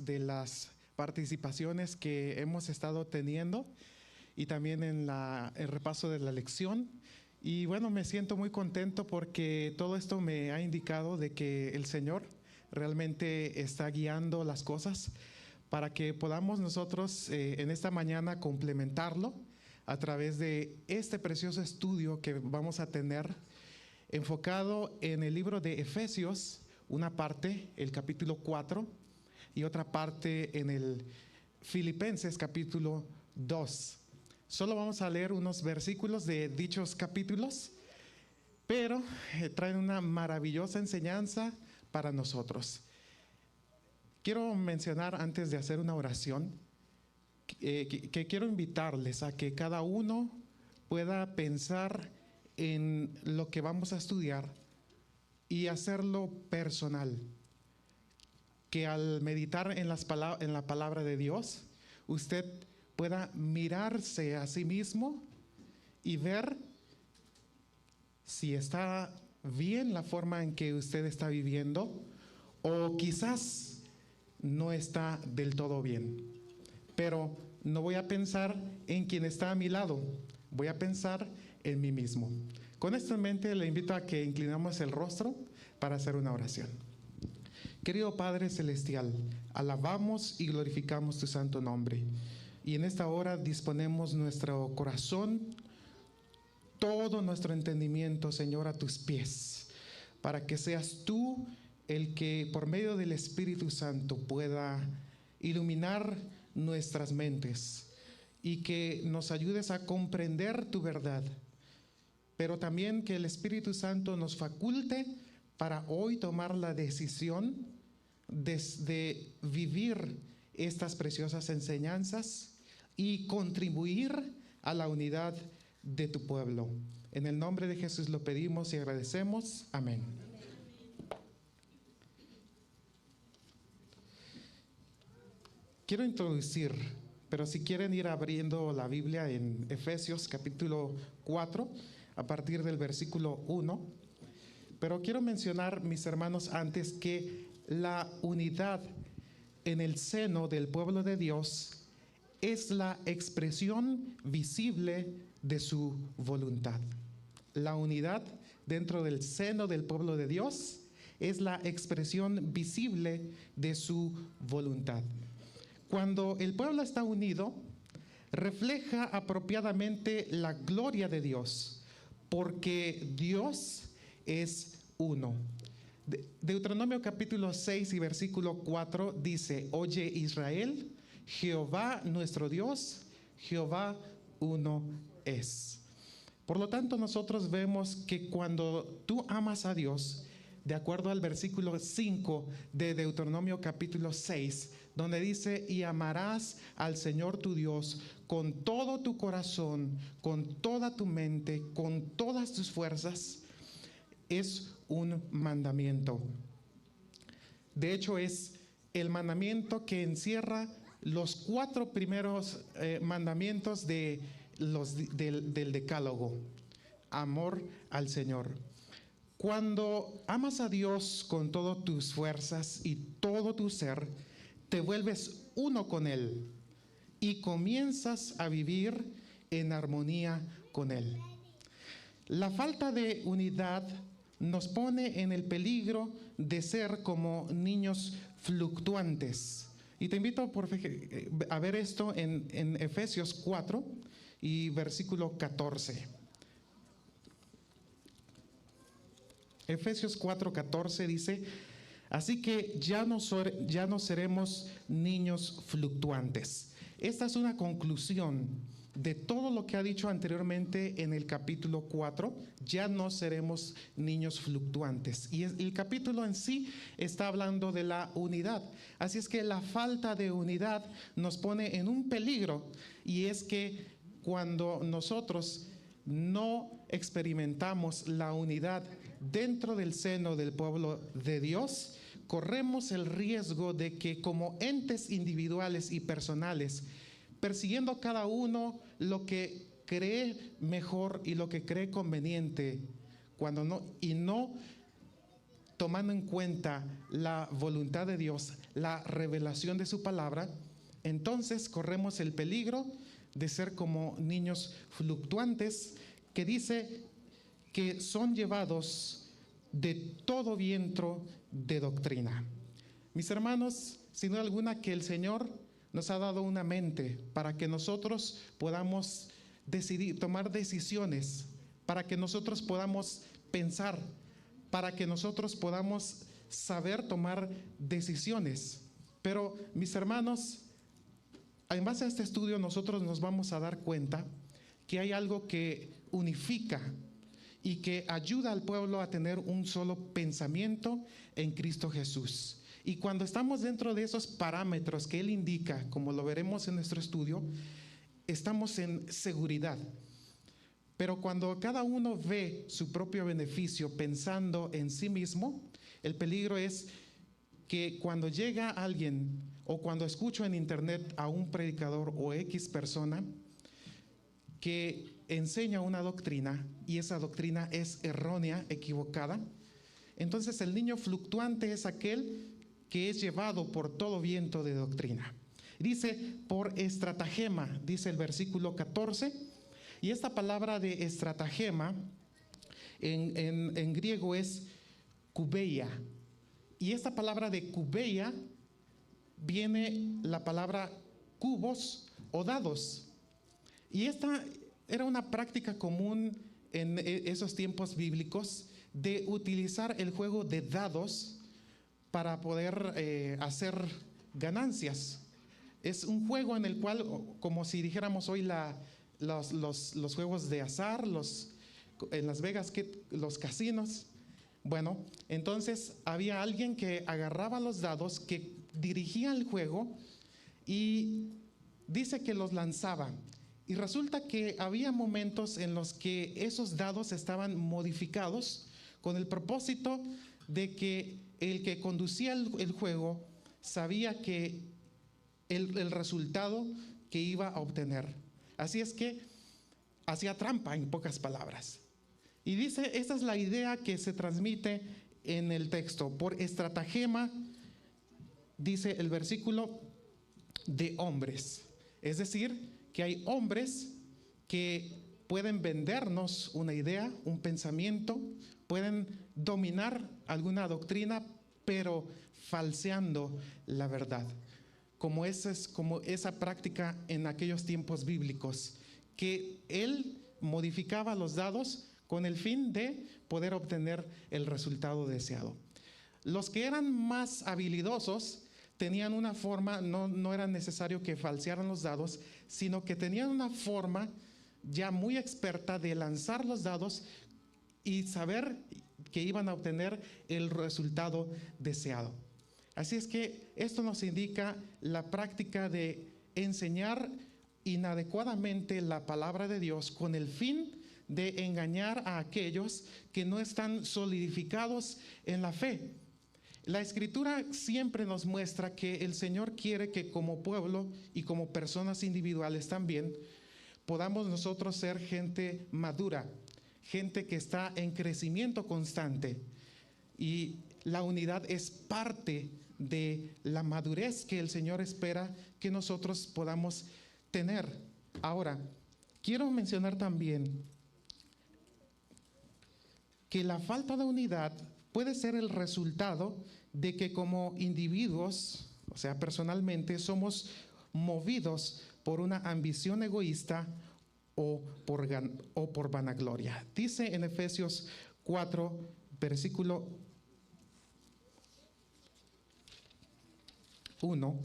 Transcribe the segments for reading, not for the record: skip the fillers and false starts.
de las participaciones que hemos estado teniendo y también en el repaso de la lección. Y bueno, me siento muy contento porque todo esto me ha indicado de que el Señor realmente está guiando las cosas para que podamos nosotros en esta mañana complementarlo a través de este precioso estudio que vamos a tener enfocado en el libro de Efesios, una parte, el capítulo 4, y otra parte en el Filipenses capítulo 2. Solo vamos a leer unos versículos de dichos capítulos, pero traen una maravillosa enseñanza para nosotros. Quiero mencionar antes de hacer una oración que quiero invitarles a que cada uno pueda pensar en lo que vamos a estudiar y hacerlo personal. Que al meditar en la palabra de Dios, usted pueda mirarse a sí mismo y ver si está bien la forma en que usted está viviendo o quizás no está del todo bien. Pero no voy a pensar en quien está a mi lado, voy a pensar en mí mismo. Con esto en mente le invito a que inclinamos el rostro para hacer una oración. Querido Padre Celestial, alabamos y glorificamos tu santo nombre. Y en esta hora disponemos nuestro corazón, todo nuestro entendimiento, Señor, a tus pies, para que seas tú el que por medio del Espíritu Santo pueda iluminar nuestras mentes y que nos ayudes a comprender tu verdad, pero también que el Espíritu Santo nos faculte para hoy tomar la decisión de vivir estas preciosas enseñanzas y contribuir a la unidad de tu pueblo. En el nombre de Jesús lo pedimos y agradecemos. Amén. Quiero introducir, pero si quieren ir abriendo la Biblia en Efesios capítulo 4, a partir del versículo 1, pero quiero mencionar, mis hermanos, antes que la unidad en el seno del pueblo de Dios es la expresión visible de su voluntad. La unidad dentro del seno del pueblo de Dios es la expresión visible de su voluntad. Cuando el pueblo está unido, refleja apropiadamente la gloria de Dios, porque Dios es uno. Deuteronomio capítulo 6 y versículo 4 dice: Oye Israel, Jehová nuestro Dios, Jehová uno es. Por lo tanto, nosotros vemos que cuando tú amas a Dios, de acuerdo al versículo 5 de Deuteronomio capítulo 6, donde dice: y amarás al Señor tu Dios con todo tu corazón, con toda tu mente, con todas tus fuerzas, es un mandamiento. De hecho, es el mandamiento que encierra los 4 primeros mandamientos del Decálogo. Amor al Señor. Cuando amas a Dios con todas tus fuerzas y todo tu ser, te vuelves uno con Él y comienzas a vivir en armonía con Él. La falta de unidad nos pone en el peligro de ser como niños fluctuantes. Y te invito a ver esto en Efesios 4 y versículo 14. Efesios 4:14 dice: así que ya no seremos niños fluctuantes. Esta es una conclusión de todo lo que ha dicho anteriormente en el capítulo 4. Ya no seremos niños fluctuantes. Y el capítulo en sí está hablando de la unidad. Así es que la falta de unidad nos pone en un peligro. Y es que cuando nosotros no experimentamos la unidad dentro del seno del pueblo de Dios, corremos el riesgo de que como entes individuales y personales, persiguiendo cada uno lo que cree mejor y lo que cree conveniente, no tomando en cuenta la voluntad de Dios, la revelación de su palabra, entonces corremos el peligro de ser como niños fluctuantes, que dice que son llevados de todo viento de doctrina. Mis hermanos, sin duda alguna que el Señor nos ha dado una mente para que nosotros podamos decidir, tomar decisiones, para que nosotros podamos pensar, para que nosotros podamos saber tomar decisiones. Pero, mis hermanos, en base a este estudio nosotros nos vamos a dar cuenta que hay algo que unifica y que ayuda al pueblo a tener un solo pensamiento en Cristo Jesús. Y cuando estamos dentro de esos parámetros que Él indica, como lo veremos en nuestro estudio, estamos en seguridad. Pero cuando cada uno ve su propio beneficio pensando en sí mismo, el peligro es que cuando llega alguien o cuando escucho en internet a un predicador o X persona que enseña una doctrina y esa doctrina es errónea, equivocada, entonces el niño fluctuante es aquel que es llevado por todo viento de doctrina. Dice, por estratagema, dice el versículo 14, y esta palabra de estratagema en griego es kubeia, y esta palabra de kubeia viene la palabra cubos o dados, y esta era una práctica común en esos tiempos bíblicos de utilizar el juego de dados para poder hacer ganancias. Es un juego en el cual, como si dijéramos hoy los juegos de azar, en Las Vegas, los casinos. Bueno, entonces había alguien que agarraba los dados, que dirigía el juego y dice que los lanzaba. Y resulta que había momentos en los que esos dados estaban modificados con el propósito de que el que conducía el juego sabía que el resultado que iba a obtener. Así es que hacía trampa, en pocas palabras. Y dice, esta es la idea que se transmite en el texto. Por estratagema, dice el versículo, de hombres. Es decir, que hay hombres que pueden vendernos una idea, un pensamiento, pueden dominar alguna doctrina, pero falseando la verdad. Como esa práctica en aquellos tiempos bíblicos, que él modificaba los dados con el fin de poder obtener el resultado deseado. Los que eran más habilidosos tenían una forma, no era necesario que falsearan los dados, sino que tenían una forma ya muy experta de lanzar los dados y saber que iban a obtener el resultado deseado. Así es que esto nos indica la práctica de enseñar inadecuadamente la palabra de Dios con el fin de engañar a aquellos que no están solidificados en la fe. La Escritura siempre nos muestra que el Señor quiere que como pueblo y como personas individuales también podamos nosotros ser gente madura, gente que está en crecimiento constante, y la unidad es parte de la madurez que el Señor espera que nosotros podamos tener. Ahora, quiero mencionar también que la falta de unidad puede ser el resultado de que como individuos, o sea, personalmente, somos movidos por una ambición egoísta o por vanagloria. Dice en Efesios 4, versículo 1,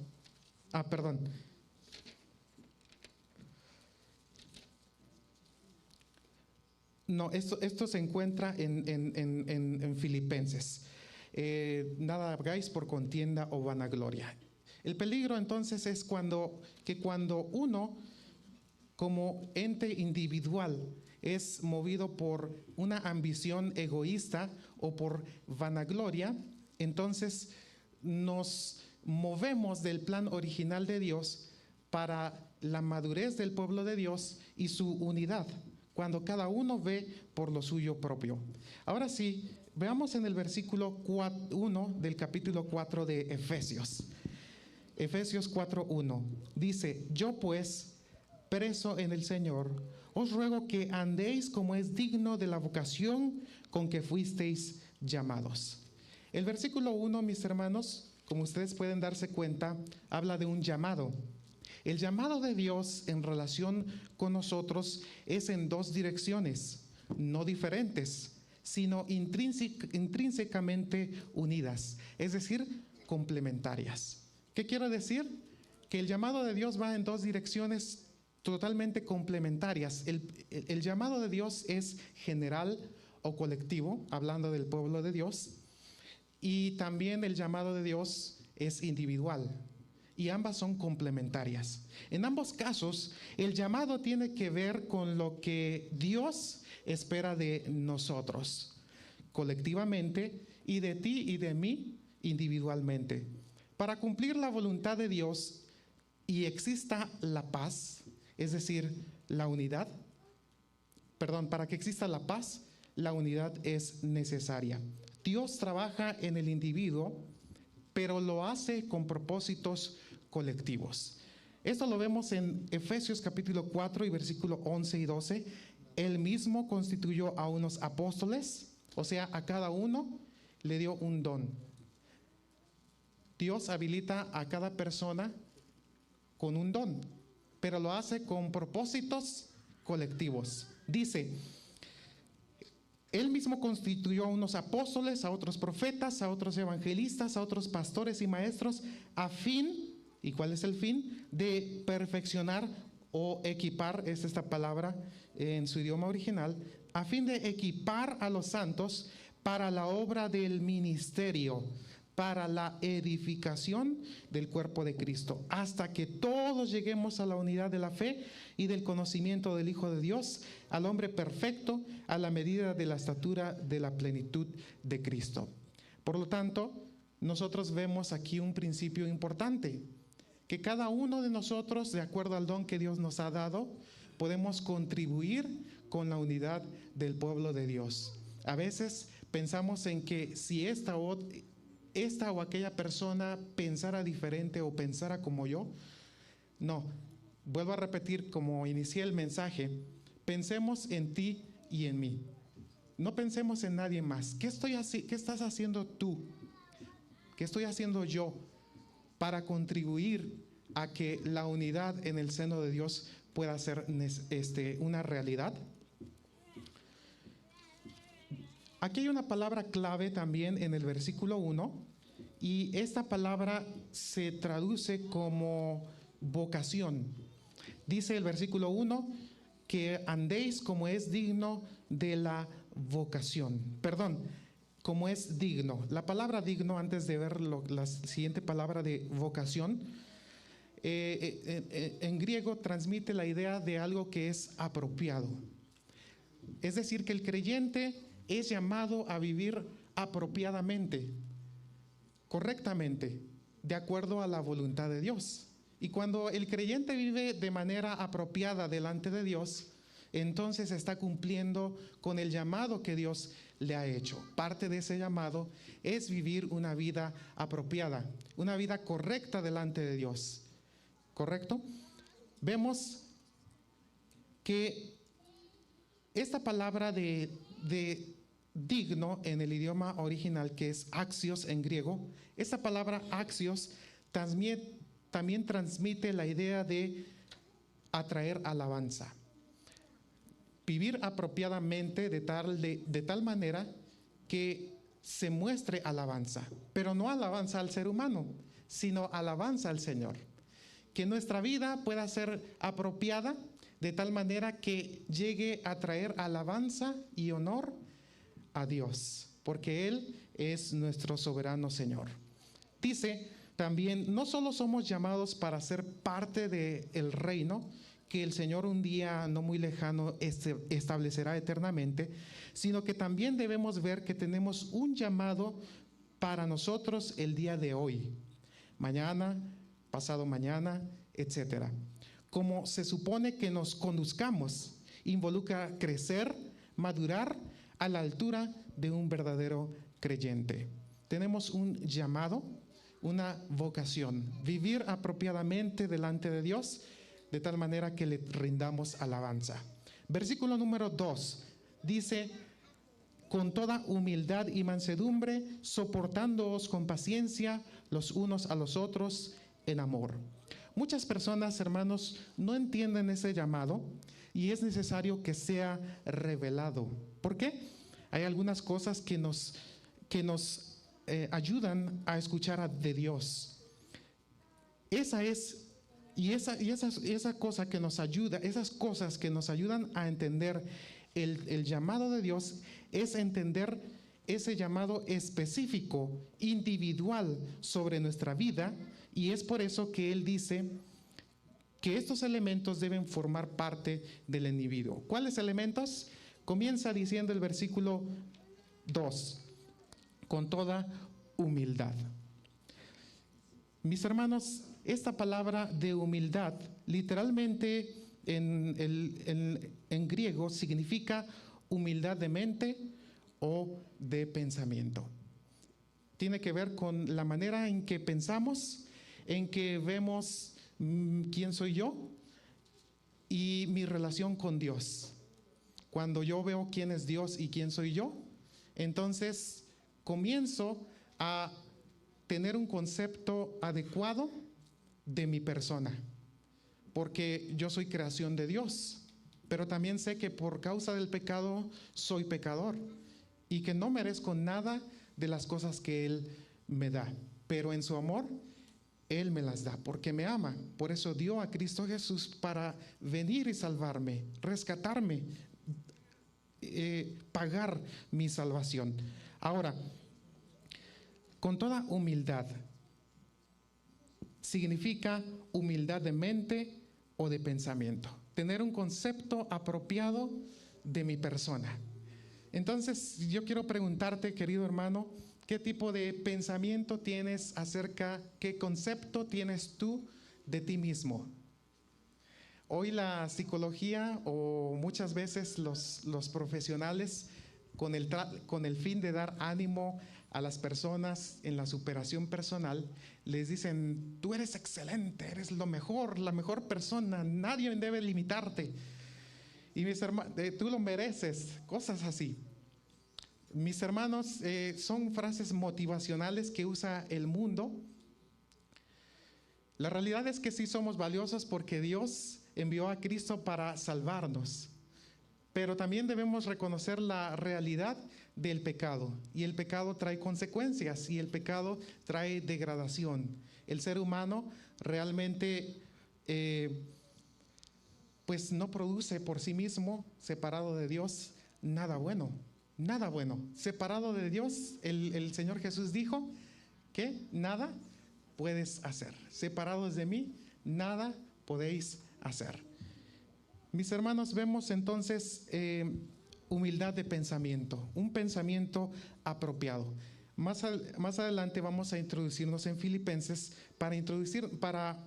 No, esto se encuentra en Filipenses. Nada hagáis por contienda o vanagloria. El peligro entonces es cuando uno, como ente individual, es movido por una ambición egoísta o por vanagloria, entonces nos movemos del plan original de Dios para la madurez del pueblo de Dios y su unidad, cuando cada uno ve por lo suyo propio. Ahora sí, Veamos en el versículo 1 del capítulo 4 de Efesios. Efesios 4:1 dice: yo pues, preso en el Señor, os ruego que andéis como es digno de la vocación con que fuisteis llamados. El versículo 1, mis hermanos, como ustedes pueden darse cuenta, habla de un llamado. El llamado de Dios en relación con nosotros es en dos direcciones, no diferentes, sino intrínsecamente unidas, es decir, complementarias. ¿Qué quiero decir? Que el llamado de Dios va en dos direcciones totalmente complementarias. El llamado de Dios es general o colectivo, hablando del pueblo de Dios, y también el llamado de Dios es individual, y ambas son complementarias. En ambos casos, el llamado tiene que ver con lo que Dios espera de nosotros, colectivamente, y de ti y de mí individualmente. Para cumplir la voluntad de Dios y exista la paz, es decir, la unidad, para que exista la paz, la unidad es necesaria. Dios trabaja en el individuo, pero lo hace con propósitos colectivos. Esto lo vemos en Efesios capítulo 4 y versículo 11 y 12. Él mismo constituyó a unos apóstoles, o sea, a cada uno le dio un don. Dios habilita a cada persona con un don, pero lo hace con propósitos colectivos. Dice: Él mismo constituyó a unos apóstoles, a otros profetas, a otros evangelistas, a otros pastores y maestros, a fin, ¿y cuál es el fin? De perfeccionar o equipar, es esta palabra en su idioma original, a fin de equipar a los santos para la obra del ministerio, para la edificación del cuerpo de Cristo, hasta que todos lleguemos a la unidad de la fe y del conocimiento del Hijo de Dios, al hombre perfecto, a la medida de la estatura de la plenitud de Cristo. Por lo tanto, nosotros vemos aquí un principio importante, que cada uno de nosotros, de acuerdo al don que Dios nos ha dado, podemos contribuir con la unidad del pueblo de Dios. A veces pensamos en que si esta o aquella persona pensara diferente o pensara como yo. No, vuelvo a repetir como inicié el mensaje, pensemos en ti y en mí. No pensemos en nadie más. ¿Qué estás haciendo tú? ¿Qué estoy haciendo yo para contribuir a que la unidad en el seno de Dios pueda ser una realidad? Aquí hay una palabra clave también en el versículo 1, y esta palabra se traduce como vocación. Dice el versículo 1 que andéis como es digno de la vocación. Como es digno. La palabra digno, antes de ver la siguiente palabra de vocación, en griego transmite la idea de algo que es apropiado. Es decir, que el creyente es llamado a vivir apropiadamente, correctamente, de acuerdo a la voluntad de Dios. Y cuando el creyente vive de manera apropiada delante de Dios, entonces está cumpliendo con el llamado que Dios le ha hecho. Parte de ese llamado es vivir una vida apropiada, una vida correcta delante de Dios. ¿Correcto? Vemos que esta palabra de digno en el idioma original, que es axios en griego, esta palabra axios también transmite la idea de atraer alabanza. Vivir apropiadamente de tal manera que se muestre alabanza, pero no alabanza al ser humano, sino alabanza al Señor. Que nuestra vida pueda ser apropiada de tal manera que llegue a traer alabanza y honor a Dios, porque Él es nuestro soberano Señor. Dice también, no solo somos llamados para ser parte del reino que el Señor un día no muy lejano establecerá eternamente, sino que también debemos ver que tenemos un llamado para nosotros el día de hoy, mañana, pasado mañana, etcétera. Como se supone que nos conduzcamos, involucra crecer, madurar a la altura de un verdadero creyente. Tenemos un llamado, una vocación, vivir apropiadamente delante de Dios, de tal manera que le rindamos alabanza. Versículo número 2 dice: con toda humildad y mansedumbre, soportándoos con paciencia los unos a los otros en amor. Muchas personas, hermanos, no entienden ese llamado y es necesario que sea revelado. ¿Por qué? Hay algunas cosas que nos ayudan a escuchar de Dios. Esa cosa que nos ayuda, esas cosas que nos ayudan a entender el llamado de Dios, es entender ese llamado específico, individual sobre nuestra vida, y es por eso que Él dice que estos elementos deben formar parte del individuo. ¿Cuáles elementos? Comienza diciendo el versículo 2, con toda humildad. Mis hermanos, esta palabra de humildad, literalmente en griego, significa humildad de mente o de pensamiento. Tiene que ver con la manera en que pensamos, en que vemos quién soy yo y mi relación con Dios. Cuando yo veo quién es Dios y quién soy yo, entonces comienzo a tener un concepto adecuado de mi persona, porque yo soy creación de Dios, pero también sé que por causa del pecado soy pecador y que no merezco nada de las cosas que Él me da, pero en su amor Él me las da porque me ama. Por eso dio a Cristo Jesús para venir y salvarme, rescatarme, pagar mi salvación. Ahora, con toda humildad significa humildad de mente o de pensamiento, tener un concepto apropiado de mi persona. Entonces, yo quiero preguntarte, querido hermano, ¿qué tipo de pensamiento tienes qué concepto tienes tú de ti mismo? Hoy la psicología o muchas veces los profesionales, con el fin de dar ánimo a las personas en la superación personal, les dicen: tú eres excelente, eres lo mejor, la mejor persona, nadie debe limitarte. Y mis hermanos, tú lo mereces, cosas así. Mis hermanos, son frases motivacionales que usa el mundo. La realidad es que sí somos valiosos porque Dios envió a Cristo para salvarnos. Pero también debemos reconocer la realidad del pecado. Y el pecado trae consecuencias y el pecado trae degradación. El ser humano realmente pues no produce por sí mismo, separado de Dios, nada bueno. Nada bueno. Separado de Dios, el Señor Jesús dijo que nada puedes hacer. Separados de mí, nada podéis hacer. Mis hermanos, vemos entonces humildad de pensamiento, un pensamiento apropiado. Más adelante vamos a introducirnos en Filipenses para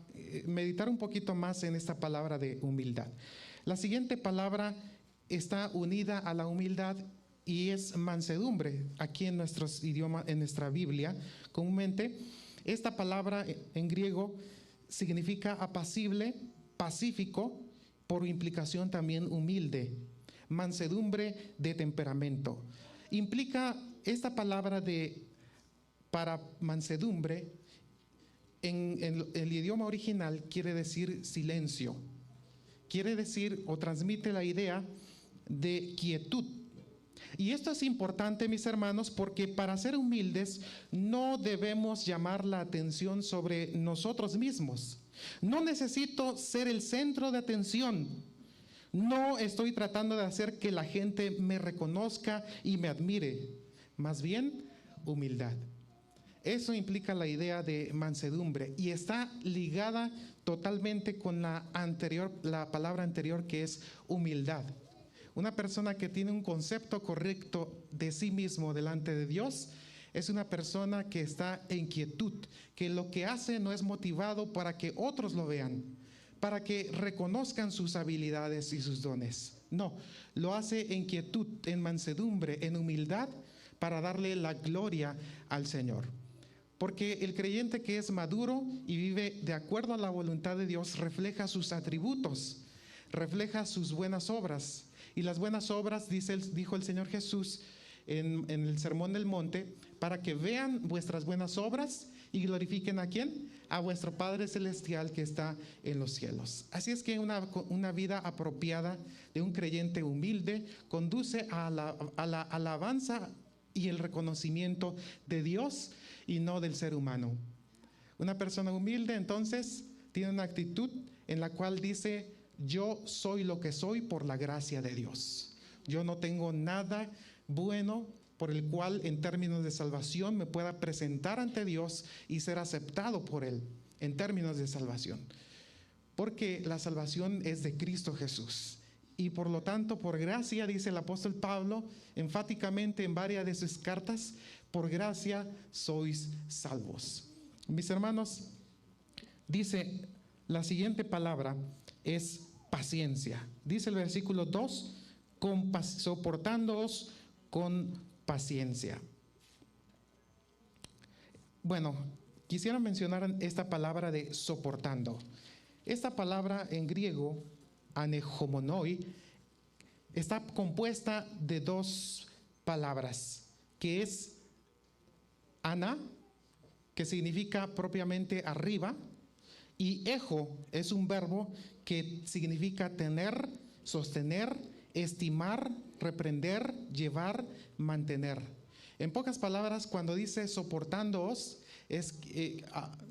meditar un poquito más en esta palabra de humildad. La siguiente palabra está unida a la humildad y es mansedumbre. Aquí en nuestros idiomas, en nuestra Biblia, comúnmente, esta palabra en griego significa apacible, pacífico, por implicación también humilde, mansedumbre de temperamento. Implica esta palabra para mansedumbre, en el idioma original quiere decir silencio, quiere decir o transmite la idea de quietud. Y esto es importante, mis hermanos, porque para ser humildes no debemos llamar la atención sobre nosotros mismos. No necesito ser el centro de atención. No estoy tratando de hacer que la gente me reconozca y me admire. Más bien, humildad. Eso implica la idea de mansedumbre y está ligada totalmente con la palabra anterior, que es humildad. Una persona que tiene un concepto correcto de sí mismo delante de Dios es una persona que está en quietud, que lo que hace no es motivado para que otros lo vean, para que reconozcan sus habilidades y sus dones. No, lo hace en quietud, en mansedumbre, en humildad, para darle la gloria al Señor. Porque el creyente que es maduro y vive de acuerdo a la voluntad de Dios refleja sus atributos, refleja sus buenas obras. Y las buenas obras, dijo el Señor Jesús en el Sermón del Monte, para que vean vuestras buenas obras y glorifiquen ¿a quién? A vuestro Padre Celestial que está en los cielos. Así es que una vida apropiada de un creyente humilde conduce a la alabanza y el reconocimiento de Dios y no del ser humano. Una persona humilde entonces tiene una actitud en la cual dice: yo soy lo que soy por la gracia de Dios. Yo no tengo nada bueno por el cual en términos de salvación me pueda presentar ante Dios y ser aceptado por Él en términos de salvación. Porque la salvación es de Cristo Jesús. Y por lo tanto, por gracia, dice el apóstol Pablo enfáticamente en varias de sus cartas, por gracia sois salvos. Mis hermanos, dice la siguiente palabra es paciencia. Dice el versículo 2, soportándoos con paciencia. Bueno, quisiera mencionar esta palabra de soportando. Esta palabra en griego, anejomonoi, está compuesta de dos palabras, que es ana, que significa propiamente arriba, y ejo es un verbo que significa tener, sostener, estimar, reprender, llevar, mantener. En pocas palabras, cuando dice soportándoos,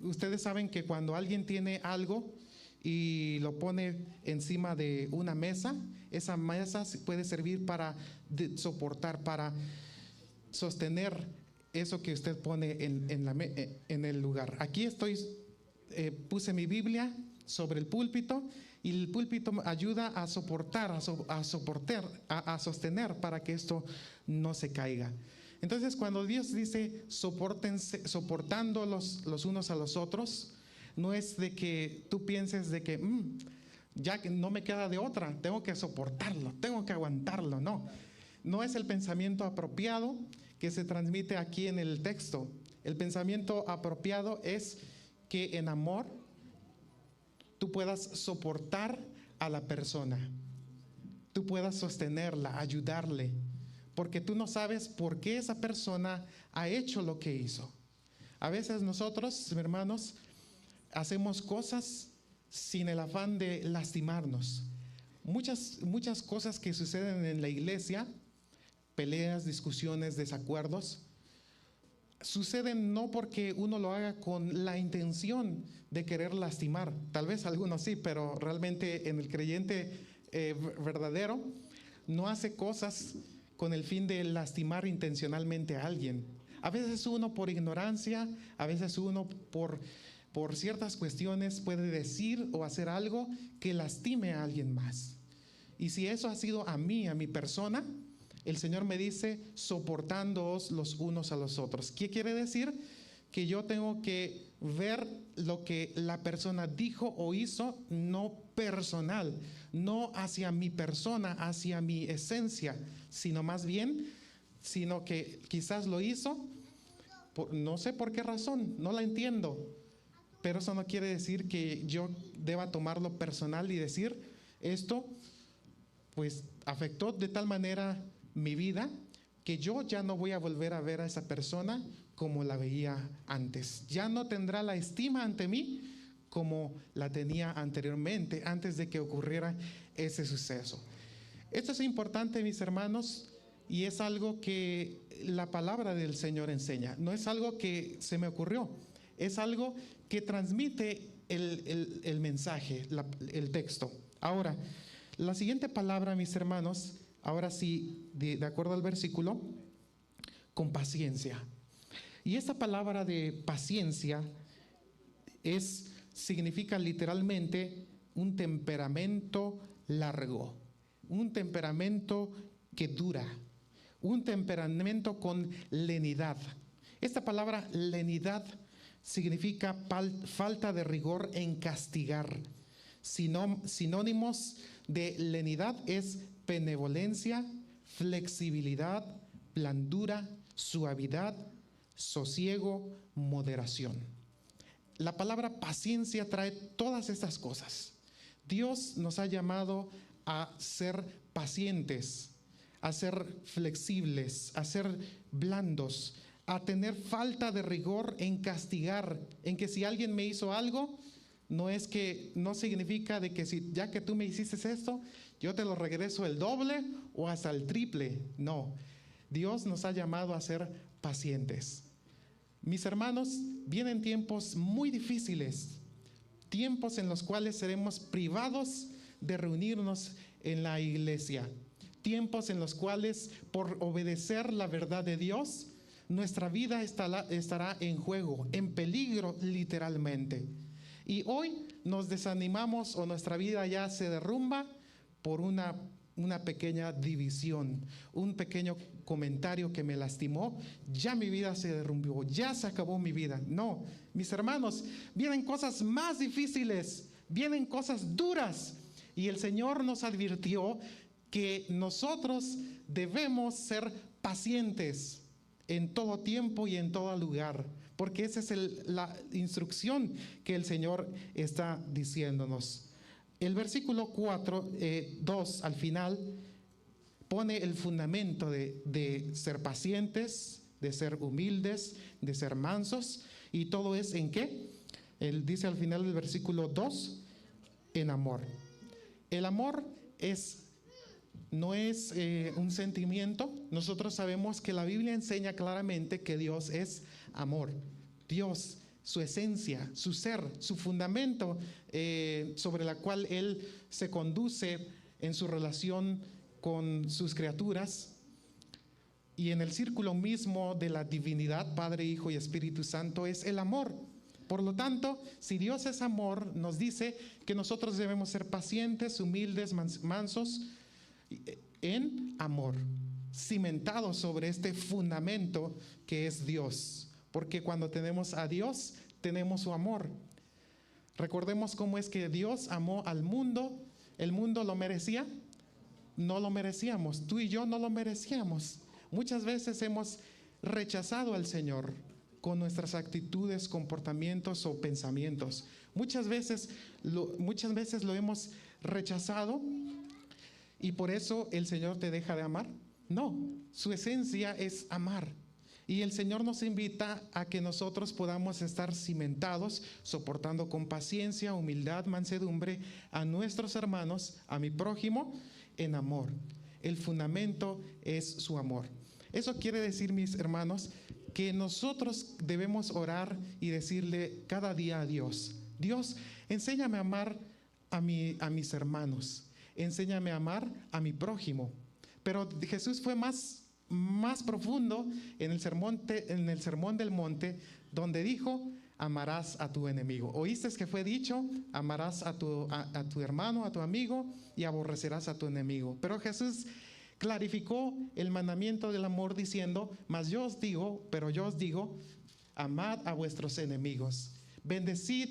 ustedes saben que cuando alguien tiene algo y lo pone encima de una mesa, esa mesa puede servir para soportar, para sostener eso que usted pone en el lugar. Aquí puse mi Biblia sobre el púlpito y el púlpito ayuda a soportar, a sostener para que esto no se caiga. Entonces, cuando Dios dice soportando los unos a los otros, no es de que tú pienses de que ya que no me queda de otra, tengo que soportarlo, tengo que aguantarlo. No es el pensamiento apropiado que se transmite aquí en el texto. El pensamiento apropiado es que en amor tú puedas soportar a la persona, tú puedas sostenerla, ayudarle, porque tú no sabes por qué esa persona ha hecho lo que hizo. A veces nosotros, hermanos, hacemos cosas sin el afán de lastimarnos. Muchas cosas que suceden en la iglesia, peleas, discusiones, desacuerdos, suceden no porque uno lo haga con la intención de querer lastimar. Tal vez algunos sí, pero realmente en el creyente verdadero no hace cosas con el fin de lastimar intencionalmente a alguien. A veces uno por ignorancia, a veces uno por ciertas cuestiones puede decir o hacer algo que lastime a alguien más. Y si eso ha sido a mi persona, el Señor me dice soportándoos los unos a los otros. ¿Qué quiere decir? Que yo tengo que ver lo que la persona dijo o hizo, no personal, no hacia mi persona, hacia mi esencia, sino más bien, sino que quizás lo hizo, no sé por qué razón, no la entiendo, pero eso no quiere decir que yo deba tomarlo personal y decir, esto pues afectó de tal manera mi vida que yo ya no voy a volver a ver a esa persona como la veía antes. Ya no tendrá la estima ante mí como la tenía anteriormente, antes de que ocurriera ese suceso. Esto es importante, mis hermanos, y es algo que la palabra del Señor enseña. No es algo que se me ocurrió, es algo que transmite el mensaje, el texto. Ahora, la siguiente palabra, mis hermanos, ahora sí, de acuerdo al versículo, con paciencia. Y esta palabra de paciencia significa literalmente un temperamento largo, un temperamento que dura, un temperamento con lenidad. Esta palabra lenidad significa falta de rigor en castigar. Sinónimos de lenidad es benevolencia, flexibilidad, blandura, suavidad, sosiego, moderación. La palabra paciencia trae todas estas cosas. Dios nos ha llamado a ser pacientes, a ser flexibles, a ser blandos, a tener falta de rigor en castigar, en que si alguien me hizo algo, no significa de que si ya que tú me hiciste esto, yo te lo regreso el doble o hasta el triple. No, Dios nos ha llamado a ser pacientes. Mis hermanos, vienen tiempos muy difíciles, tiempos en los cuales seremos privados de reunirnos en la iglesia, tiempos en los cuales por obedecer la verdad de Dios, nuestra vida estará en juego, en peligro literalmente. Y hoy nos desanimamos o nuestra vida ya se derrumba por una pequeña división, un pequeño comentario que me lastimó, ya mi vida se derrumbó, ya se acabó mi vida. No, mis hermanos, vienen cosas más difíciles, vienen cosas duras. Y el Señor nos advirtió que nosotros debemos ser pacientes en todo tiempo y en todo lugar, porque esa es la instrucción que el Señor está diciéndonos. El versículo 2 al final pone el fundamento de ser pacientes, de ser humildes, de ser mansos, y todo es ¿en qué? Él dice al final del versículo 2, en amor. El amor no es un sentimiento. Nosotros sabemos que la Biblia enseña claramente que Dios es amor. Dios, su esencia, su ser, su fundamento sobre la cual Él se conduce en su relación con sus criaturas y en el círculo mismo de la divinidad, Padre, Hijo y Espíritu Santo, es el amor. Por lo tanto, si Dios es amor, nos dice que nosotros debemos ser pacientes, humildes, mansos, en amor, cimentados sobre este fundamento que es Dios. Porque cuando tenemos a Dios, tenemos su amor. Recordemos cómo es que Dios amó al mundo. ¿El mundo lo merecía? No lo merecíamos. Tú y yo no lo merecíamos. Muchas veces hemos rechazado al Señor con nuestras actitudes, comportamientos o pensamientos. Muchas veces lo hemos rechazado y por eso el Señor te deja de amar. No, su esencia es amar. Y el Señor nos invita a que nosotros podamos estar cimentados, soportando con paciencia, humildad, mansedumbre a nuestros hermanos, a mi prójimo, en amor. El fundamento es su amor. Eso quiere decir, mis hermanos, que nosotros debemos orar y decirle cada día a Dios: Dios, enséñame a amar a mis hermanos, enséñame a amar a mi prójimo. Pero Jesús fue más profundo en el sermón del monte, donde dijo: amarás a tu enemigo. Oíste que fue dicho: amarás a tu hermano, a tu amigo, y aborrecerás a tu enemigo. Pero Jesús clarificó el mandamiento del amor diciendo: yo os digo, amad a vuestros enemigos, bendecid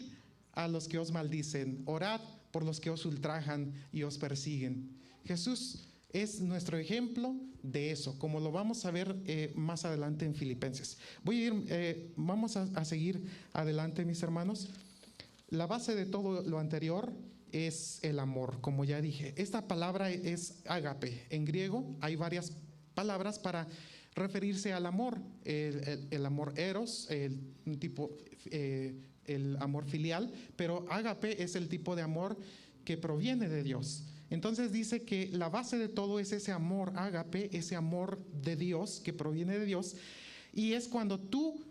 a los que os maldicen, orad por los que os ultrajan y os persiguen. Jesús es nuestro ejemplo de eso, como lo vamos a ver más adelante en Filipenses. Vamos a seguir adelante, mis hermanos. La base de todo lo anterior es el amor, como ya dije. Esta palabra es ágape. En griego hay varias palabras para referirse al amor. El amor eros, el amor filial, pero ágape es el tipo de amor que proviene de Dios. Entonces dice que la base de todo es ese amor ágape, ese amor de Dios que proviene de Dios, y es cuando tú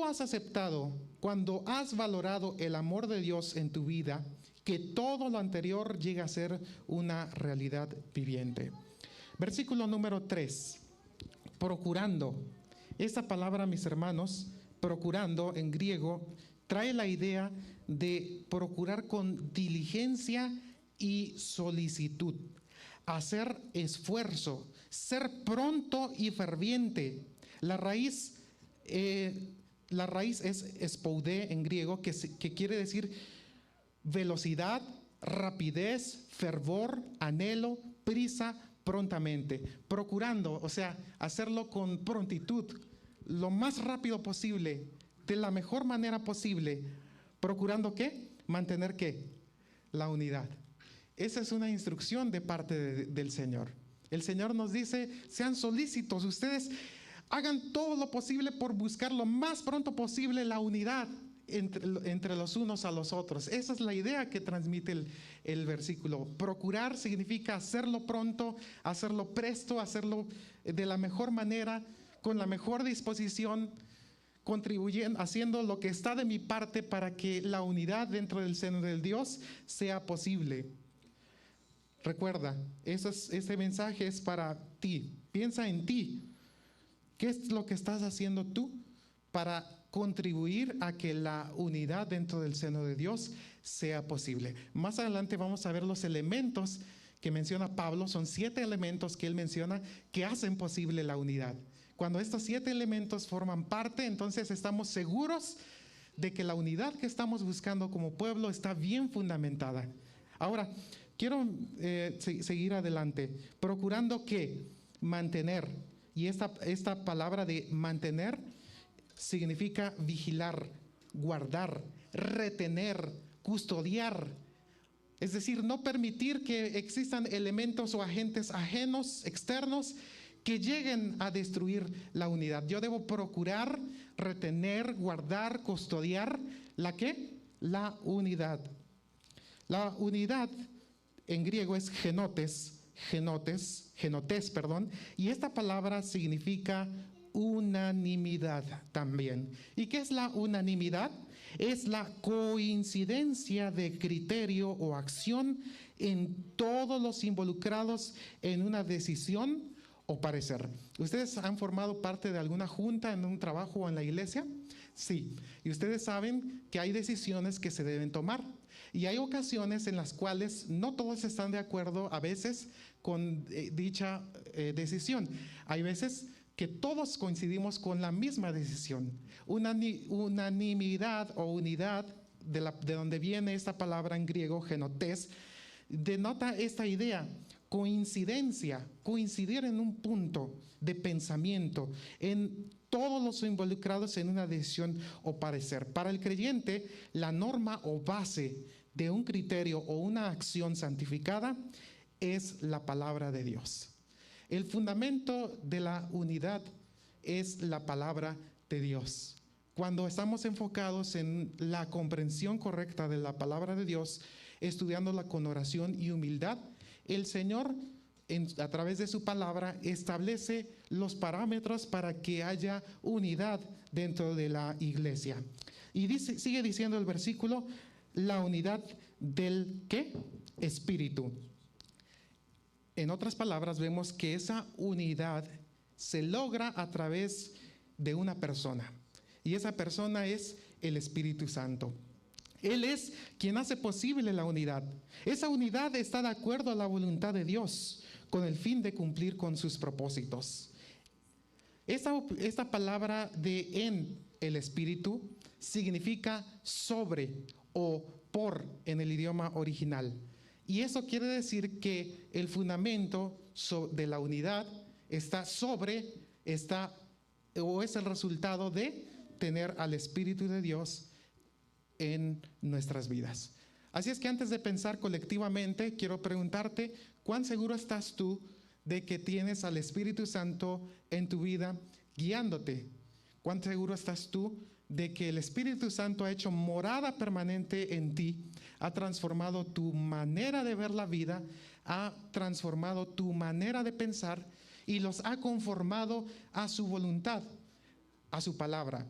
has aceptado, cuando has valorado el amor de Dios en tu vida, que todo lo anterior llega a ser una realidad viviente. Versículo número 3, procurando. Esta palabra, mis hermanos, procurando en griego, trae la idea de procurar con diligencia y solicitud, hacer esfuerzo, ser pronto y ferviente. La raíz es espoudé en griego, que quiere decir velocidad, rapidez, fervor, anhelo, prisa, prontamente, procurando, o sea, hacerlo con prontitud, lo más rápido posible, de la mejor manera posible, procurando ¿qué? Mantener ¿qué? La unidad. Esa es una instrucción de parte del Señor. El Señor nos dice, sean solícitos, ustedes hagan todo lo posible por buscar lo más pronto posible la unidad entre los unos a los otros. Esa es la idea que transmite el versículo. Procurar significa hacerlo pronto, hacerlo presto, hacerlo de la mejor manera, con la mejor disposición, contribuyendo, haciendo lo que está de mi parte para que la unidad dentro del seno del Dios sea posible. Recuerda, este mensaje es para ti. Piensa en ti. ¿Qué es lo que estás haciendo tú para contribuir a que la unidad dentro del seno de Dios sea posible? Más adelante vamos a ver los elementos que menciona Pablo. Son 7 elementos que él menciona que hacen posible la unidad. Cuando estos 7 elementos forman parte, entonces estamos seguros de que la unidad que estamos buscando como pueblo está bien fundamentada. Ahora, quiero seguir adelante, procurando que mantener, y esta palabra de mantener significa vigilar, guardar, retener, custodiar. Es decir, no permitir que existan elementos o agentes ajenos, externos, que lleguen a destruir la unidad. Yo debo procurar, retener, guardar, custodiar, ¿la qué? La unidad. La unidad en griego es genotes, y esta palabra significa unanimidad también. ¿Y qué es la unanimidad? Es la coincidencia de criterio o acción en todos los involucrados en una decisión o parecer. ¿Ustedes han formado parte de alguna junta en un trabajo o en la iglesia? Sí. Y ustedes saben que hay decisiones que se deben tomar. Y hay ocasiones en las cuales no todos están de acuerdo a veces con dicha decisión. Hay veces que todos coincidimos con la misma decisión. Unanimidad o unidad, de donde viene esta palabra en griego, genotes, denota esta idea, coincidencia, coincidir en un punto de pensamiento, en todos los involucrados en una decisión o parecer. Para el creyente, la norma o base de un criterio o una acción santificada es la palabra de Dios. El fundamento de la unidad es la palabra de Dios. Cuando estamos enfocados en la comprensión correcta de la palabra de Dios, estudiándola con oración y humildad, el Señor, a través de su palabra, establece los parámetros para que haya unidad dentro de la iglesia. Y sigue diciendo el versículo, la unidad del ¿qué? Espíritu. En otras palabras, vemos que esa unidad se logra a través de una persona. Y esa persona es el Espíritu Santo. Él es quien hace posible la unidad. Esa unidad está de acuerdo a la voluntad de Dios, con el fin de cumplir con sus propósitos. Esta palabra de en el Espíritu significa sobre o por en el idioma original. Y eso quiere decir que el fundamento de la unidad está sobre, o es el resultado de tener al Espíritu de Dios en nuestras vidas. Así es que antes de pensar colectivamente, quiero preguntarte, ¿cuán seguro estás tú de que tienes al Espíritu Santo en tu vida guiándote? ¿Cuán seguro estás tú de que el Espíritu Santo ha hecho morada permanente en ti, ha transformado tu manera de ver la vida, ha transformado tu manera de pensar y los ha conformado a su voluntad, a su palabra?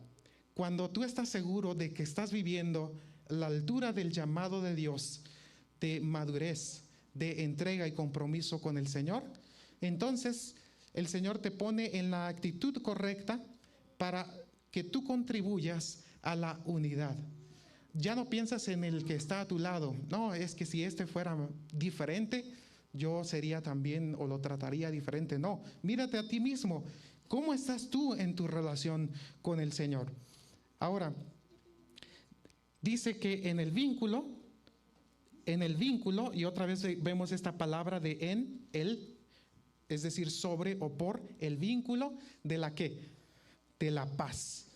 Cuando tú estás seguro de que estás viviendo la altura del llamado de Dios, de madurez, de entrega y compromiso con el Señor, entonces el Señor te pone en la actitud correcta para que tú contribuyas a la unidad. Ya no piensas en el que está a tu lado. No, es que si este fuera diferente, yo sería también o lo trataría diferente. No, mírate a ti mismo. ¿Cómo estás tú en tu relación con el Señor? Ahora, dice que en el vínculo, y otra vez vemos esta palabra de en, él, es decir, sobre o por el vínculo de la ¿qué? De la paz.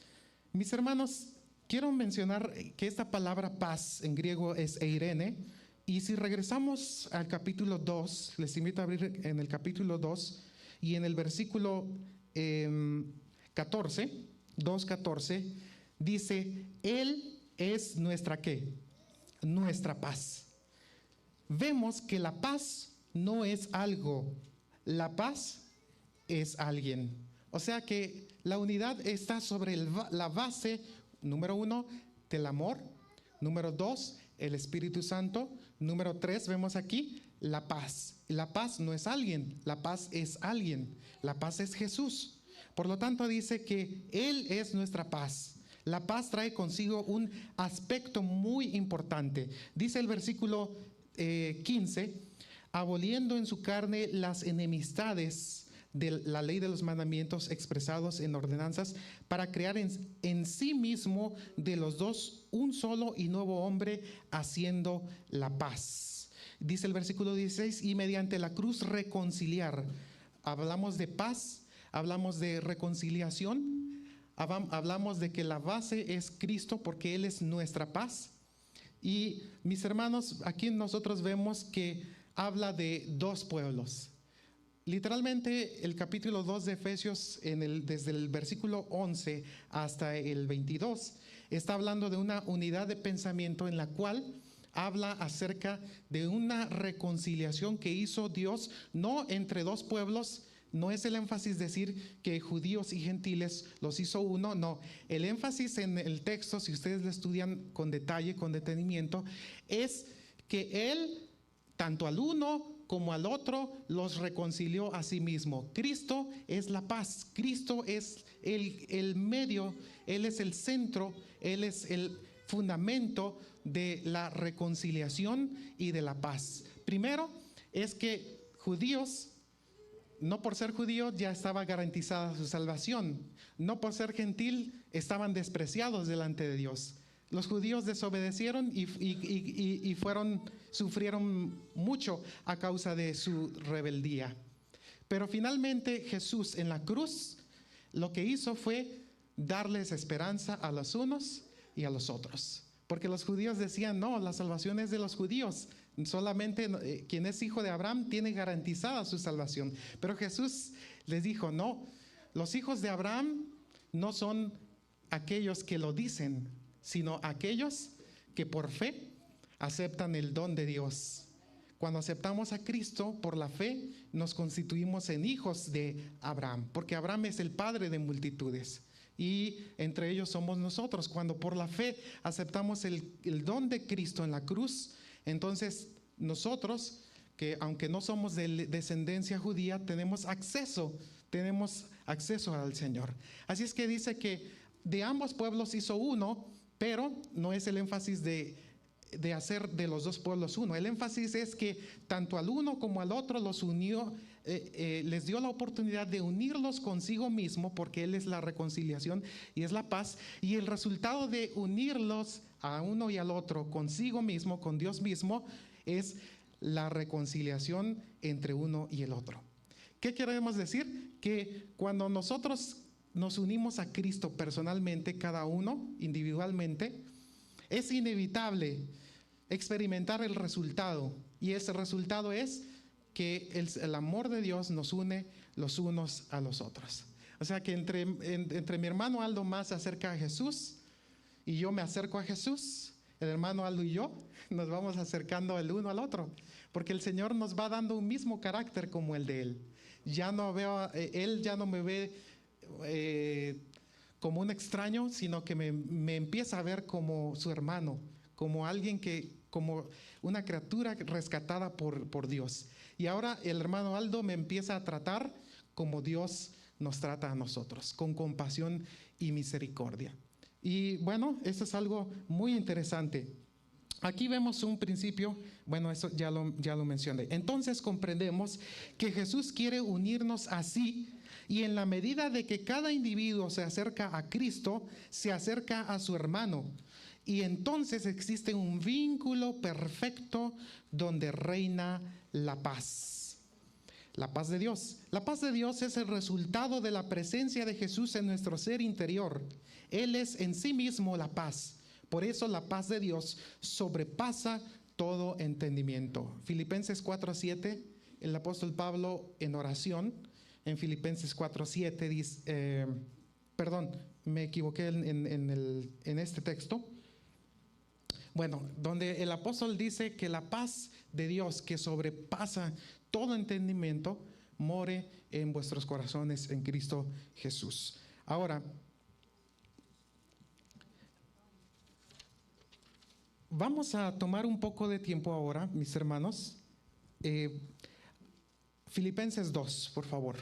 Mis hermanos, quiero mencionar que esta palabra paz en griego es eirene, y si regresamos al capítulo 2, les invito a abrir en el capítulo 2 y en el versículo 14, 2:14, dice, Él es nuestra ¿qué? Nuestra paz. Vemos que la paz no es algo, la paz es alguien. O sea que la unidad está sobre la base, número 1, del amor, número 2, el Espíritu Santo, número 3, vemos aquí, la paz. La paz no es alguien, la paz es alguien, la paz es Jesús. Por lo tanto dice que Él es nuestra paz. La paz trae consigo un aspecto muy importante. Dice el versículo 15, aboliendo en su carne las enemistades de la ley de los mandamientos expresados en ordenanzas, para crear en sí mismo de los dos un solo y nuevo hombre, haciendo la paz. Dice el versículo 16, y mediante la cruz reconciliar. Hablamos de paz, hablamos de reconciliación, hablamos de que la base es Cristo porque Él es nuestra paz. Y mis hermanos, aquí nosotros vemos que habla de dos pueblos. Literalmente el capítulo 2 de Efesios, desde el versículo 11 hasta el 22, está hablando de una unidad de pensamiento en la cual habla acerca de una reconciliación que hizo Dios, no entre dos pueblos. No es el énfasis decir que judíos y gentiles los hizo uno, no. El énfasis en el texto, si ustedes lo estudian con detalle, con detenimiento, es que Él, tanto al uno como al otro, los reconcilió a sí mismo. Cristo es la paz, Cristo es el medio, Él es el centro, Él es el fundamento de la reconciliación y de la paz. Primero es que judíos, no por ser judíos ya estaba garantizada su salvación, no por ser gentil estaban despreciados delante de Dios. Los judíos desobedecieron y sufrieron mucho a causa de su rebeldía. Pero finalmente Jesús en la cruz lo que hizo fue darles esperanza a los unos y a los otros. Porque los judíos decían, no, la salvación es de los judíos. Solamente quien es hijo de Abraham tiene garantizada su salvación. Pero Jesús les dijo, no, los hijos de Abraham no son aquellos que lo dicen, sino aquellos que por fe aceptan el don de Dios. Cuando aceptamos a Cristo por la fe, nos constituimos en hijos de Abraham, porque Abraham es el padre de multitudes. Y entre ellos somos nosotros. Cuando por la fe aceptamos el don de Cristo en la cruz, entonces nosotros, que aunque no somos de descendencia judía, tenemos acceso al Señor. Así es que dice que de ambos pueblos hizo uno, pero no es el énfasis de hacer de los dos pueblos uno. El énfasis es que tanto al uno como al otro los unió, les dio la oportunidad de unirlos consigo mismo, porque Él es la reconciliación y es la paz. Y el resultado de unirlos a uno y al otro consigo mismo, con Dios mismo, es la reconciliación entre uno y el otro. ¿Qué queremos decir? Que cuando nosotros nos unimos a Cristo personalmente, cada uno individualmente, es inevitable experimentar el resultado, y ese resultado es que el amor de Dios nos une los unos a los otros. O sea que entre mi hermano Aldo más se acerca a Jesús y yo me acerco a Jesús, el hermano Aldo y yo nos vamos acercando el uno al otro, porque el Señor nos va dando un mismo carácter como el de Él. Él ya no me ve como un extraño, sino que me empieza a ver como su hermano, como alguien como una criatura rescatada por Dios. Y ahora el hermano Aldo me empieza a tratar como Dios nos trata a nosotros, con compasión y misericordia. Y bueno, eso es algo muy interesante. Aquí vemos un principio, bueno, eso ya lo mencioné. Entonces comprendemos que Jesús quiere unirnos así, y en la medida de que cada individuo se acerca a Cristo, se acerca a su hermano. Y entonces existe un vínculo perfecto donde reina la paz. La paz de Dios. La paz de Dios es el resultado de la presencia de Jesús en nuestro ser interior. Él es en sí mismo la paz. Por eso la paz de Dios sobrepasa todo entendimiento. Filipenses 4:7, el apóstol Pablo en oración, en Filipenses 4:7 dice, me equivoqué en este texto. Bueno, donde el apóstol dice que la paz de Dios que sobrepasa todo entendimiento more en vuestros corazones en Cristo Jesús. Ahora, vamos a tomar un poco de tiempo ahora, mis hermanos. Filipenses 2, por favor.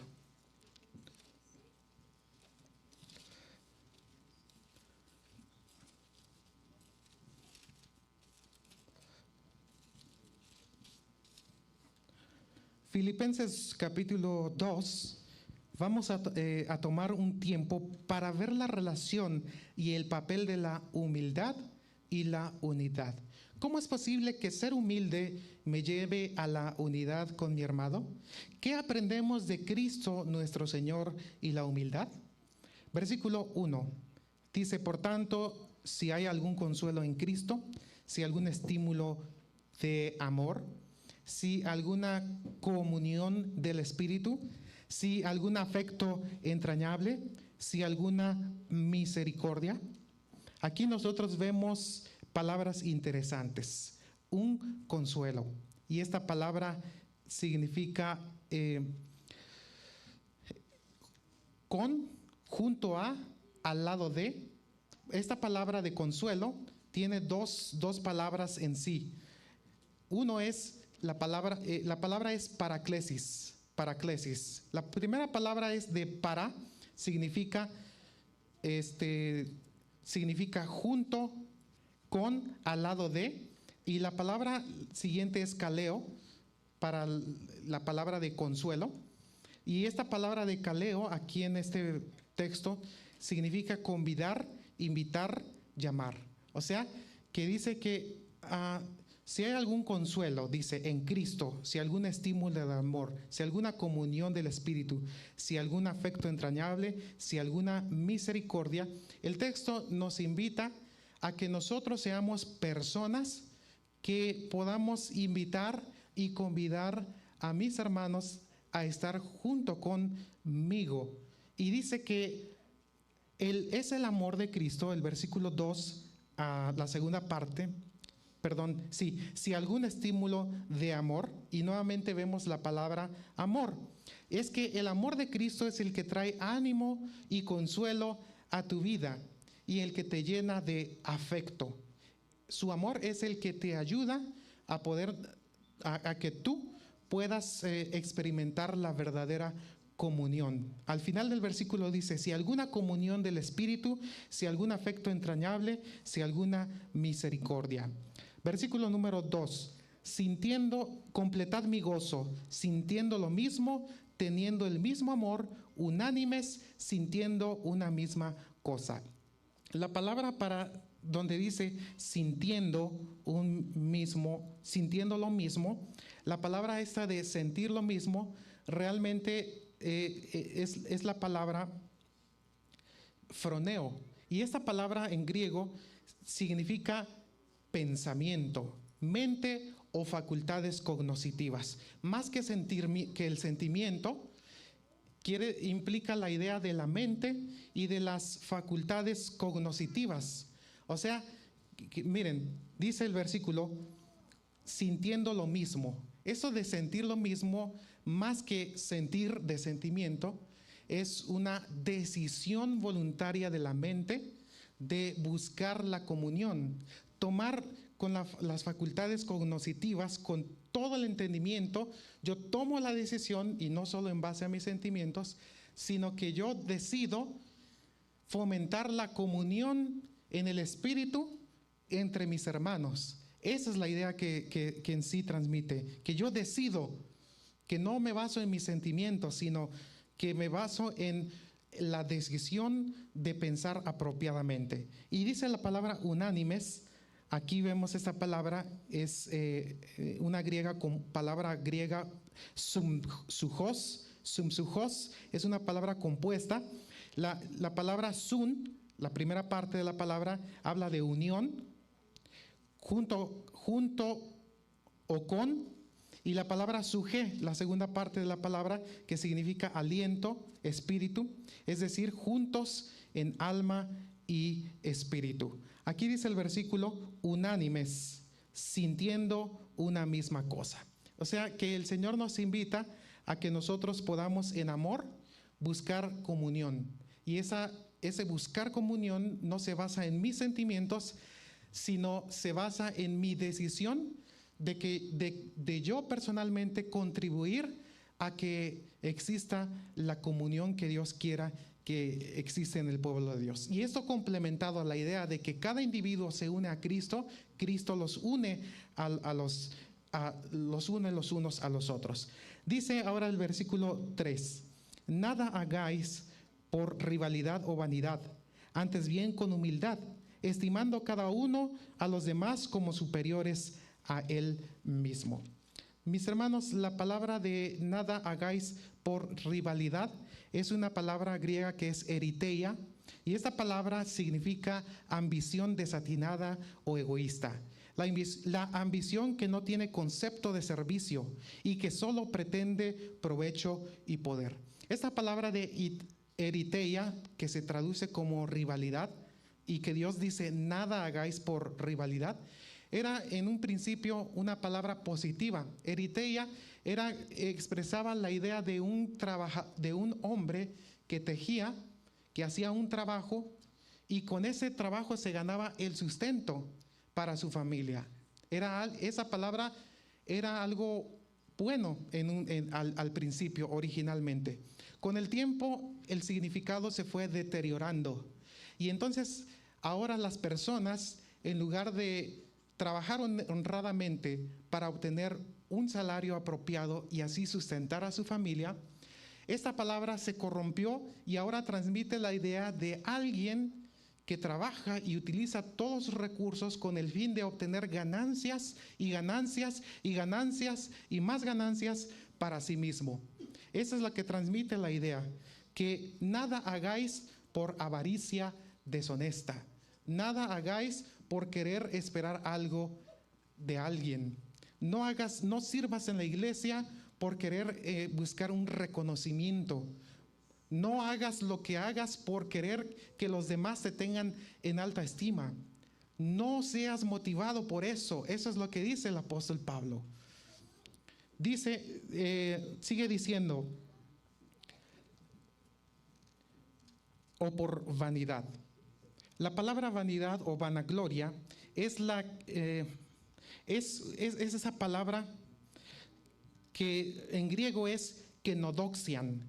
Filipenses capítulo 2, vamos a tomar un tiempo para ver la relación y el papel de la humildad y la unidad. ¿Cómo es posible que ser humilde me lleve a la unidad con mi hermano? ¿Qué aprendemos de Cristo nuestro Señor y la humildad? Versículo 1 dice, por tanto, si hay algún consuelo en Cristo, si algún estímulo de amor, si alguna comunión del Espíritu, si algún afecto entrañable, si alguna misericordia. Aquí nosotros vemos palabras interesantes. Un consuelo. Y esta palabra significa con, junto a, al lado de. Esta palabra de consuelo tiene dos palabras en sí. Uno es la palabra es paraclesis. La primera palabra es de para, significa junto, con, al lado de, y la palabra siguiente es kaleo, para la palabra de consuelo. Y esta palabra de kaleo aquí en este texto significa convidar, invitar, llamar. O sea, que dice que si hay algún consuelo, dice, en Cristo, si algún estímulo de amor, si alguna comunión del Espíritu, si algún afecto entrañable, si alguna misericordia, el texto nos invita a que nosotros seamos personas que podamos invitar y convidar a mis hermanos a estar junto conmigo. Y dice que es el amor de Cristo, el versículo 2, la segunda parte, si algún estímulo de amor, y nuevamente vemos la palabra amor, es que el amor de Cristo es el que trae ánimo y consuelo a tu vida y el que te llena de afecto. Su amor es el que te ayuda a que tú puedas experimentar la verdadera comunión. Al final del versículo dice, si alguna comunión del Espíritu, si algún afecto entrañable, si alguna misericordia. Versículo número 2, completad mi gozo, sintiendo lo mismo, teniendo el mismo amor, unánimes, sintiendo una misma cosa. La palabra para donde dice sintiendo lo mismo, la palabra esta de sentir lo mismo, realmente es la palabra froneo. Y esta palabra en griego significa pensamiento, mente o facultades cognitivas. Más que el sentimiento, implica la idea de la mente y de las facultades cognitivas. O sea, miren, dice el versículo, sintiendo lo mismo. Eso de sentir lo mismo, más que sentir de sentimiento, es una decisión voluntaria de la mente de buscar la comunión, tomar con las facultades cognitivas, con todo el entendimiento. Yo tomo la decisión, y no solo en base a mis sentimientos, sino que yo decido fomentar la comunión en el Espíritu entre mis hermanos. Esa es la idea que en sí transmite, que yo decido, que no me baso en mis sentimientos, sino que me baso en la decisión de pensar apropiadamente. Y dice la palabra unánimes, Aquí vemos esta palabra, es una palabra griega sumsujos, es una palabra compuesta. La palabra sun, la primera parte de la palabra, habla de unión, junto o con, y la palabra suje, la segunda parte de la palabra, que significa aliento, espíritu, es decir, juntos en alma y espíritu. Aquí dice el versículo, unánimes, sintiendo una misma cosa. O sea que el Señor nos invita a que nosotros podamos en amor buscar comunión. Y ese buscar comunión no se basa en mis sentimientos, sino se basa en mi decisión de yo personalmente contribuir a que exista la comunión que Dios quiera que existe en el pueblo de Dios. Y esto complementado a la idea de que cada individuo se une a Cristo, Cristo los une los une los unos a los otros. Dice ahora el versículo 3, nada hagáis por rivalidad o vanidad, antes bien con humildad, estimando cada uno a los demás como superiores a él mismo. Mis hermanos, la palabra de nada hagáis por rivalidad es una palabra griega que es eriteia, y esta palabra significa ambición desatinada o egoísta. La ambición que no tiene concepto de servicio y que solo pretende provecho y poder. Esta palabra de eriteia, que se traduce como rivalidad, y que Dios dice nada hagáis por rivalidad, era en un principio una palabra positiva. Eriteia expresaba la idea de un hombre que tejía, que hacía un trabajo y con ese trabajo se ganaba el sustento para su familia. Esa palabra era algo bueno al principio, originalmente. Con el tiempo, el significado se fue deteriorando. Y entonces, ahora las personas, en lugar de trabajar honradamente para obtener un salario apropiado y así sustentar a su familia, esta palabra se corrompió y ahora transmite la idea de alguien que trabaja y utiliza todos sus recursos con el fin de obtener ganancias y ganancias y ganancias y más ganancias para sí mismo. Esa es la que transmite la idea, que nada hagáis por avaricia deshonesta, nada hagáis por querer esperar algo de alguien. No sirvas en la iglesia por querer buscar un reconocimiento. No hagas lo que hagas por querer que los demás te tengan en alta estima. No seas motivado por eso. Eso es lo que dice el apóstol Pablo. Sigue diciendo, o por vanidad. La palabra vanidad o vanagloria es esa palabra que en griego es kenodoxian,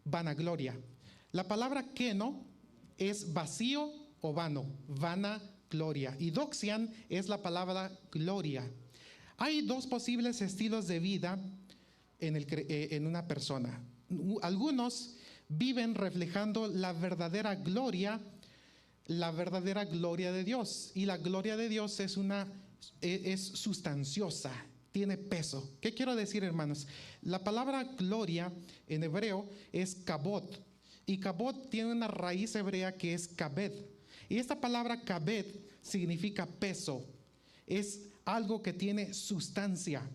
vanagloria. La palabra keno es vacío o vano, vanagloria. Y doxian es la palabra gloria. Hay dos posibles estilos de vida en una persona. Algunos viven reflejando la verdadera gloria de Dios. Y la gloria de Dios es sustanciosa, tiene peso. ¿Qué quiero decir, hermanos? La palabra gloria en hebreo es kabod. Y kabod tiene una raíz hebrea que es kabed. Y esta palabra kabed significa peso. Es algo que tiene sustancia.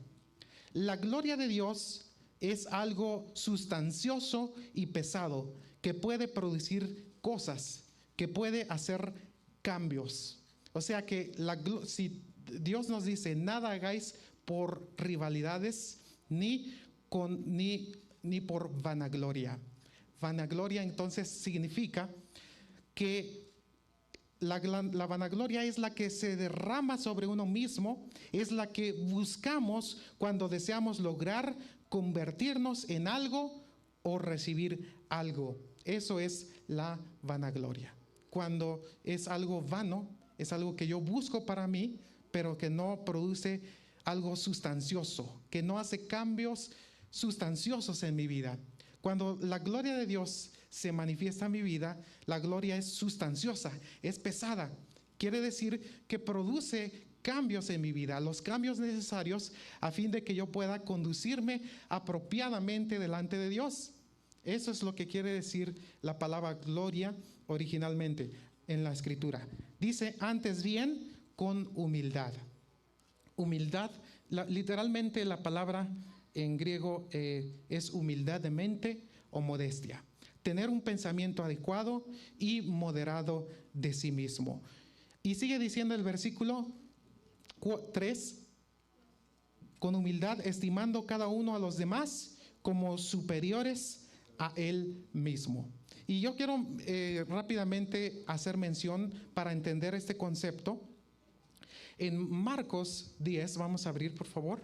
La gloria de Dios es algo sustancioso y pesado, que puede producir cosas, que puede hacer cambios. O sea que si Dios nos dice, nada hagáis por rivalidades, ni por vanagloria. Vanagloria entonces significa que la vanagloria es la que se derrama sobre uno mismo, es la que buscamos cuando deseamos lograr convertirnos en algo o recibir algo. Eso es la vanagloria. Cuando es algo vano, es algo que yo busco para mí, pero que no produce algo sustancioso, que no hace cambios sustanciosos en mi vida. Cuando la gloria de Dios se manifiesta en mi vida, la gloria es sustanciosa, es pesada, Quiere decir que produce cambios en mi vida, los cambios necesarios a fin de que yo pueda conducirme apropiadamente delante de Dios. Eso es lo que quiere decir la palabra gloria originalmente en la escritura. Dice, antes bien, con humildad. Humildad, literalmente la palabra en griego es humildad de mente o modestia. Tener un pensamiento adecuado y moderado de sí mismo. Y sigue diciendo el versículo 3, con humildad estimando cada uno a los demás como superiores a él mismo. Y yo quiero rápidamente hacer mención para entender este concepto. En Marcos 10, vamos a abrir por favor.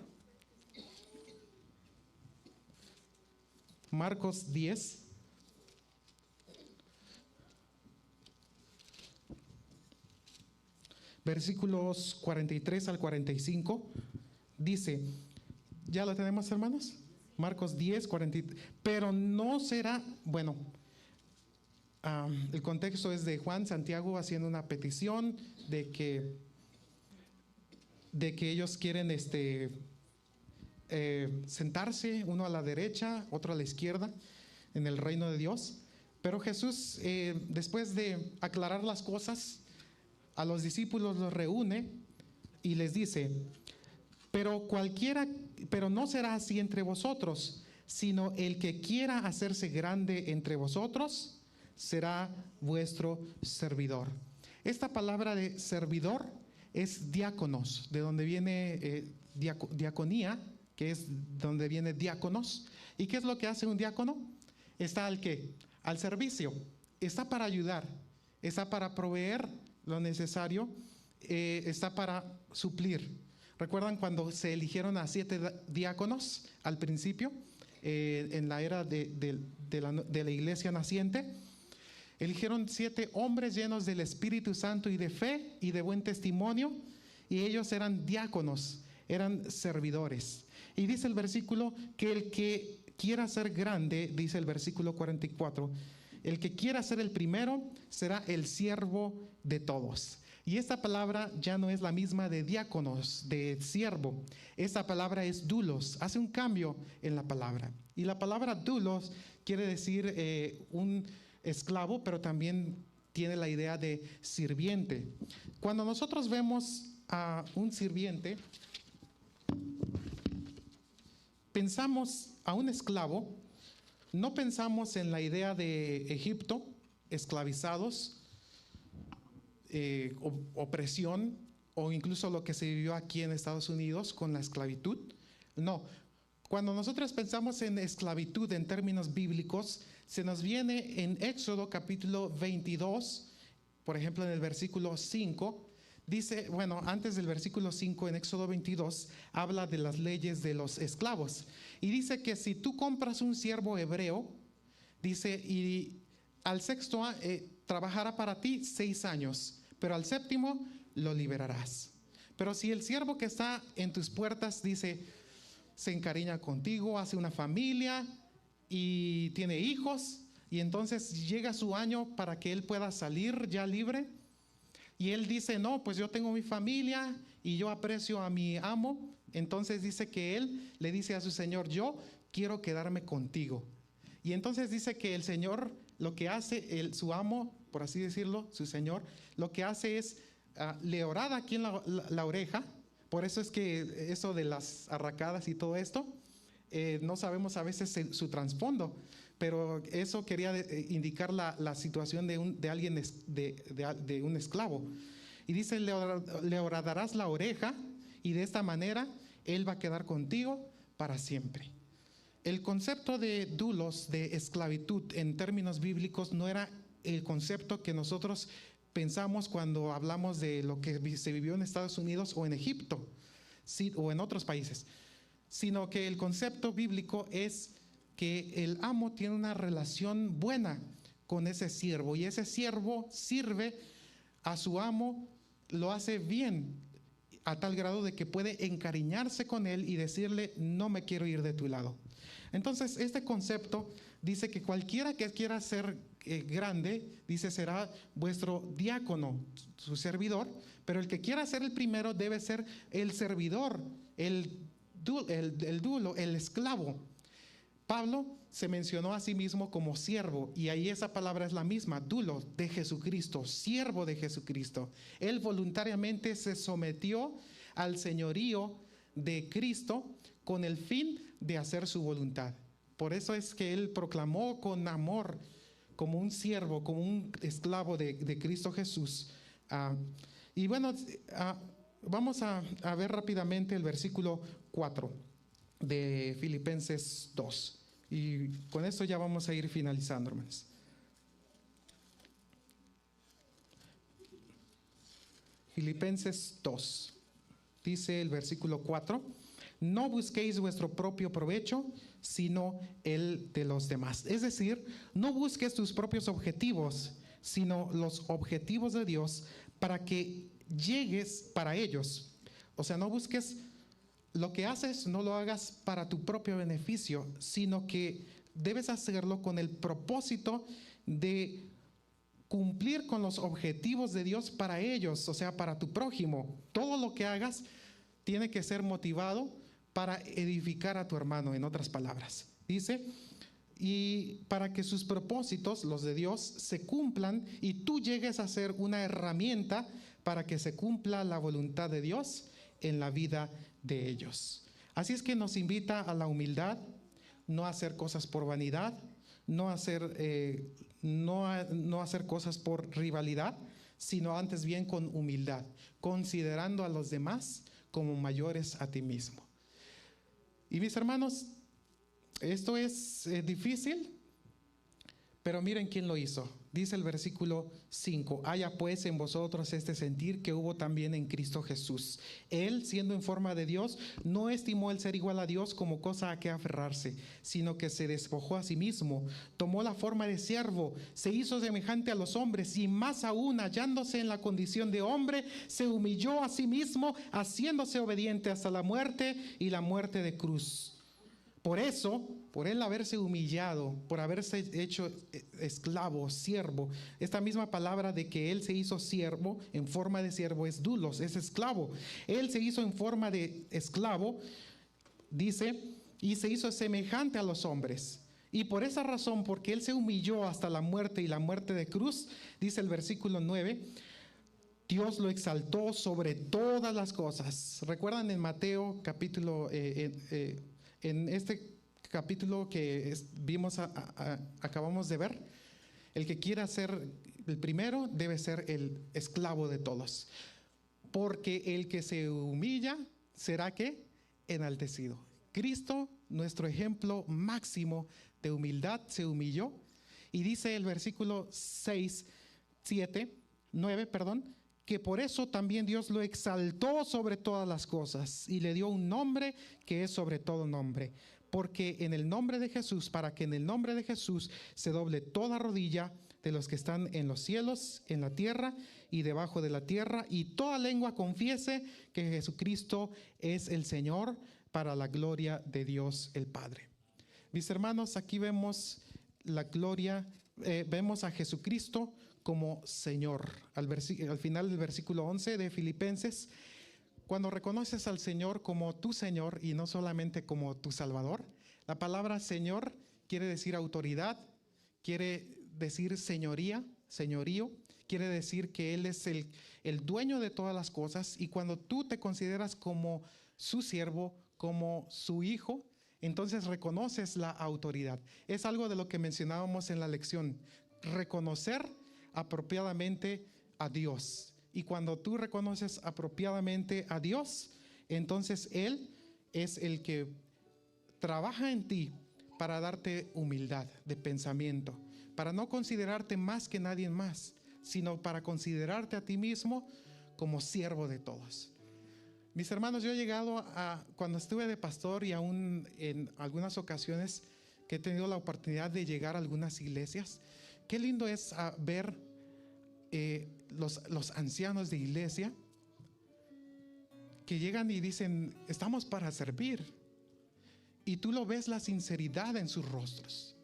Marcos 10. Versículos 43 al 45, dice, ¿ya lo tenemos, hermanos? Marcos 10, 43, pero no será, bueno, el contexto es de Juan, Santiago haciendo una petición de que ellos quieren sentarse, uno a la derecha, otro a la izquierda, en el reino de Dios. Pero Jesús, después de aclarar las cosas, a los discípulos los reúne y les dice, pero no será así entre vosotros, sino el que quiera hacerse grande entre vosotros será vuestro servidor. Esta palabra de servidor es diáconos, de donde viene diaconía, que es donde viene diáconos. ¿Y qué es lo que hace un diácono? Está al servicio, está para ayudar, está para proveer lo necesario, está para suplir. ¿Recuerdan cuando se eligieron a 7 diáconos al principio, en la era de la iglesia naciente? Eligieron 7 hombres llenos del Espíritu Santo y de fe y de buen testimonio, y ellos eran diáconos, eran servidores. Y dice el versículo que el que quiera ser grande, dice el versículo 44, el que quiera ser el primero será el siervo de todos. Y esta palabra ya no es la misma de diáconos, de siervo. Esta palabra es doulos, hace un cambio en la palabra. Y la palabra doulos quiere decir un esclavo, pero también tiene la idea de sirviente. Cuando nosotros vemos a un sirviente, pensamos a un esclavo, no pensamos en la idea de Egipto, esclavizados, opresión, o incluso lo que se vivió aquí en Estados Unidos con la esclavitud. No, cuando nosotros pensamos en esclavitud en términos bíblicos, se nos viene en Éxodo capítulo 22, por ejemplo en el versículo 5, dice, bueno, antes del versículo 5 en Éxodo 22, habla de las leyes de los esclavos. Y dice que si tú compras un siervo hebreo, dice, y al sexto trabajará para ti 6 años, pero al séptimo lo liberarás. Pero si el siervo que está en tus puertas, dice, se encariña contigo, hace una familia y tiene hijos, y entonces llega su año para que él pueda salir ya libre, y él dice, no, pues yo tengo mi familia y yo aprecio a mi amo, entonces dice que él le dice a su señor, yo quiero quedarme contigo. Y entonces dice que el señor, lo que hace, su amo, por así decirlo, su señor, lo que hace es le orada aquí en la oreja. Por eso es que eso de las arracadas y todo esto, no sabemos a veces su trasfondo, pero eso quería indicar la situación de alguien, de un esclavo. Y dice, le horadarás la oreja y de esta manera él va a quedar contigo para siempre. El concepto de doulos, de esclavitud en términos bíblicos, no era el concepto que nosotros pensamos cuando hablamos de lo que se vivió en Estados Unidos o en Egipto, sí, o en otros países, sino que el concepto bíblico es que el amo tiene una relación buena con ese siervo y ese siervo sirve a su amo, lo hace bien a tal grado de que puede encariñarse con él y decirle, no me quiero ir de tu lado. Entonces, este concepto dice que cualquiera que quiera ser grande, dice, será vuestro diácono, su servidor, pero el que quiera ser el primero debe ser el servidor, el dulo, el esclavo. Pablo se mencionó a sí mismo como siervo, y ahí esa palabra es la misma, dulo, de Jesucristo, siervo de Jesucristo. Él voluntariamente se sometió al señorío de Cristo con el fin de hacer su voluntad. Por eso es que él proclamó con amor, como un siervo, como un esclavo de Cristo Jesús. Y bueno, vamos a ver rápidamente el versículo 4 de Filipenses 2. Y con esto ya vamos a ir finalizando, hermanos. Filipenses 2. Dice el versículo 4: no busquéis vuestro propio provecho, sino el de los demás. Es decir, no busques tus propios objetivos, sino los objetivos de Dios para que llegues para ellos. O sea, no busques lo que haces, no lo hagas para tu propio beneficio, sino que debes hacerlo con el propósito de cumplir con los objetivos de Dios para ellos, o sea, para tu prójimo. Todo lo que hagas tiene que ser motivado para edificar a tu hermano, en otras palabras. Dice, y para que sus propósitos, los de Dios, se cumplan y tú llegues a ser una herramienta para que se cumpla la voluntad de Dios en la vida de ellos. Así es que nos invita a la humildad, no a hacer cosas por vanidad, no hacer cosas por rivalidad, sino antes bien con humildad, considerando a los demás como mayores a ti mismo. Y mis hermanos, esto es difícil, pero miren quién lo hizo. Dice el versículo 5: haya pues en vosotros este sentir que hubo también en Cristo Jesús. Él, siendo en forma de Dios, no estimó el ser igual a Dios como cosa a que aferrarse, sino que se despojó a sí mismo, tomó la forma de siervo, se hizo semejante a los hombres, y más aún, hallándose en la condición de hombre, se humilló a sí mismo, haciéndose obediente hasta la muerte, y la muerte de cruz. Por eso, por él haberse humillado, por haberse hecho esclavo, siervo, esta misma palabra de que él se hizo siervo, en forma de siervo, es dulos, es esclavo. Él se hizo en forma de esclavo, dice, y se hizo semejante a los hombres. Y por esa razón, porque él se humilló hasta la muerte y la muerte de cruz, dice el versículo 9, Dios lo exaltó sobre todas las cosas. ¿Recuerdan en Mateo capítulo en este capítulo que acabamos de ver? El que quiera ser el primero debe ser el esclavo de todos, porque el que se humilla será ¿qué? Enaltecido. Cristo, nuestro ejemplo máximo de humildad, se humilló, y dice el versículo 9, que por eso también Dios lo exaltó sobre todas las cosas y le dio un nombre que es sobre todo nombre, porque en el nombre de Jesús, para que en el nombre de Jesús se doble toda rodilla de los que están en los cielos, en la tierra y debajo de la tierra, y toda lengua confiese que Jesucristo es el Señor, para la gloria de Dios el Padre. Mis hermanos, aquí vemos la gloria, vemos a Jesucristo como Señor. Al final del versículo 11 de Filipenses, cuando reconoces al Señor como tu Señor y no solamente como tu Salvador, la palabra Señor quiere decir autoridad, quiere decir señoría, señorío, quiere decir que Él es el dueño de todas las cosas, y cuando tú te consideras como su siervo, como su hijo, entonces reconoces la autoridad. Es algo de lo que mencionábamos en la lección, reconocer apropiadamente a Dios. Y cuando tú reconoces apropiadamente a Dios, entonces Él es el que trabaja en ti para darte humildad de pensamiento, para no considerarte más que nadie más, sino para considerarte a ti mismo como siervo de todos. Mis hermanos, yo he llegado cuando estuve de pastor, y aún en algunas ocasiones que he tenido la oportunidad de llegar a algunas iglesias, qué lindo es ver los ancianos de iglesia que llegan y dicen, estamos para servir. Y tú lo ves, la sinceridad en sus rostros.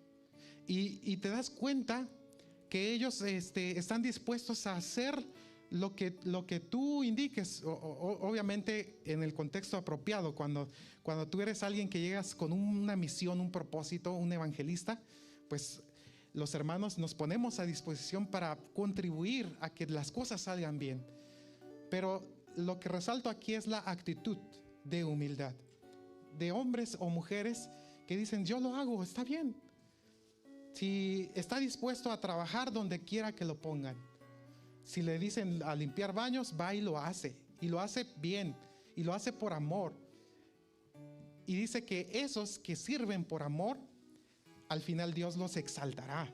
Y te das cuenta que ellos están dispuestos a hacer lo que tú indiques, obviamente en el contexto apropiado. Cuando tú eres alguien que llegas con una misión, un propósito, un evangelista, pues los hermanos nos ponemos a disposición para contribuir a que las cosas salgan bien. Pero lo que resalto aquí es la actitud de humildad, de hombres o mujeres que dicen: yo lo hago, está bien. Si está dispuesto a trabajar donde quiera que lo pongan. Si le dicen a limpiar baños, va y lo hace bien, y lo hace por amor. Y dice que esos que sirven por amor, al final Dios los exaltará.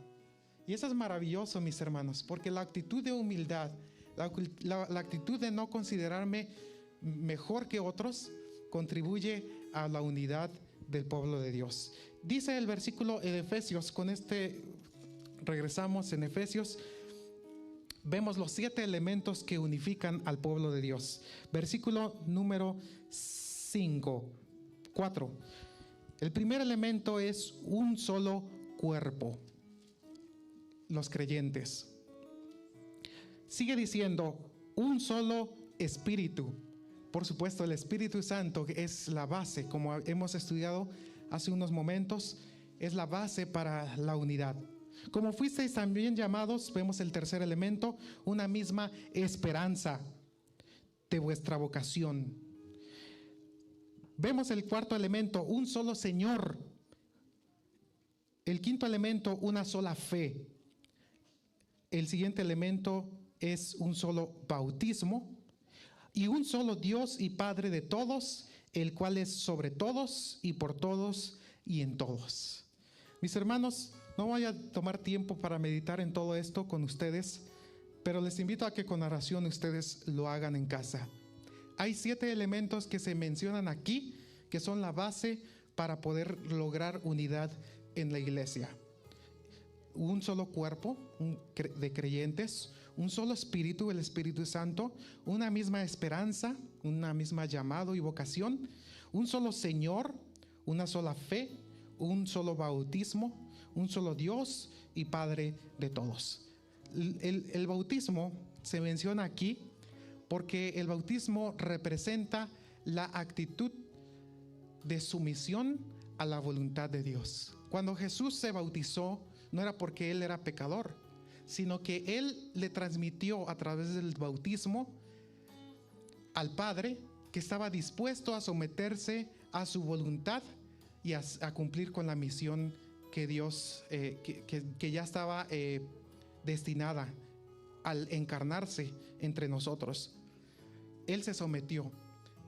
Y eso es maravilloso, mis hermanos, porque la actitud de humildad, la actitud de no considerarme mejor que otros, contribuye a la unidad del pueblo de Dios. Dice el versículo en Efesios, regresamos en Efesios, vemos los 7 elementos que unifican al pueblo de Dios. Versículo número 4. El primer elemento es un solo cuerpo, los creyentes. Sigue diciendo, un solo espíritu. Por supuesto, el Espíritu Santo es la base, como hemos estudiado hace unos momentos, es la base para la unidad. Como fuisteis también llamados, vemos el tercer elemento, una misma esperanza de vuestra vocación. Vemos el cuarto elemento, un solo Señor. El quinto elemento, una sola fe. El siguiente elemento es un solo bautismo. Y un solo Dios y Padre de todos, el cual es sobre todos y por todos y en todos. Mis hermanos, no voy a tomar tiempo para meditar en todo esto con ustedes, pero les invito a que con oración ustedes lo hagan en casa. Hay 7 elementos que se mencionan aquí, que son la base para poder lograr unidad en la iglesia. Un solo cuerpo de creyentes, un solo espíritu, el Espíritu Santo, una misma esperanza, una misma llamado y vocación, un solo Señor, una sola fe, un solo bautismo, un solo Dios y Padre de todos. El bautismo se menciona aquí porque el bautismo representa la actitud de sumisión a la voluntad de Dios. Cuando Jesús se bautizó, no era porque Él era pecador, sino que Él le transmitió a través del bautismo al Padre que estaba dispuesto a someterse a su voluntad y a cumplir con la misión que Dios, que ya estaba destinada al encarnarse entre nosotros. Él se sometió.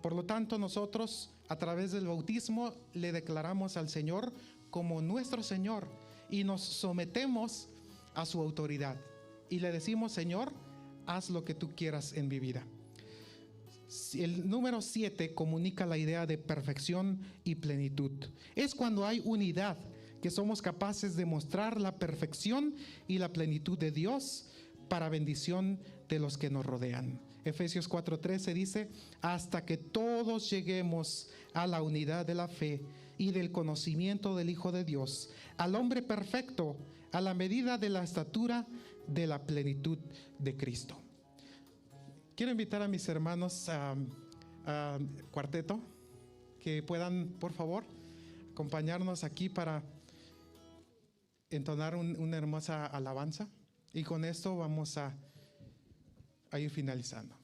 Por lo tanto, nosotros a través del bautismo le declaramos al Señor como nuestro Señor y nos sometemos a su autoridad y le decimos: Señor, haz lo que tú quieras en mi vida. El número 7 comunica la idea de perfección y plenitud. Es cuando hay unidad que somos capaces de mostrar la perfección y la plenitud de Dios para bendición de los que nos rodean. Efesios 4:13 dice: hasta que todos lleguemos a la unidad de la fe y del conocimiento del Hijo de Dios, al hombre perfecto, a la medida de la estatura de la plenitud de Cristo. Quiero invitar a mis hermanos a cuarteto que puedan, por favor, acompañarnos aquí para entonar una hermosa alabanza, y con esto vamos a ir finalizando.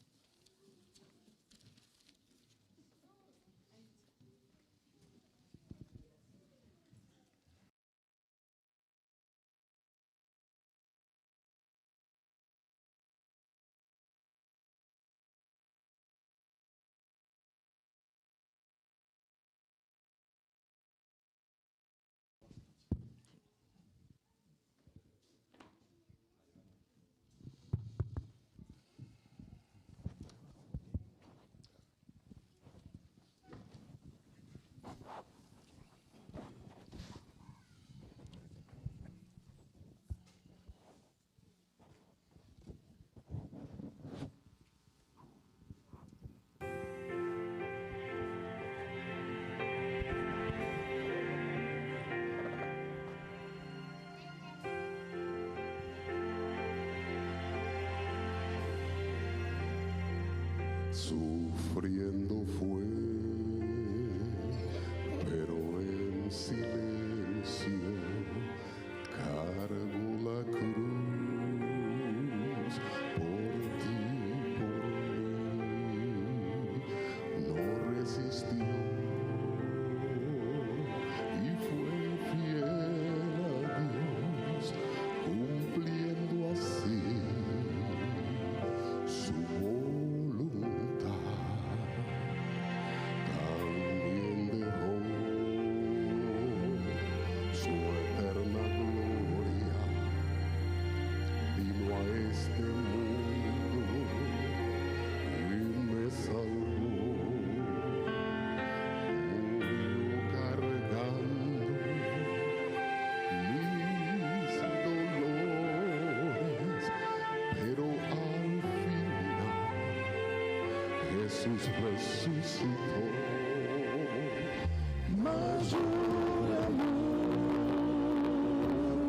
Sufriendo fue, pero en silencio cargó la cruz por ti, por mí. No resistió y fue fiel a Dios, cumpliendo así su voluntad. También dejó su eterna gloria, vino a este mundo y me salvó. Murió cargando mis dolores, pero al final Jesús resucitó. Mayor amor,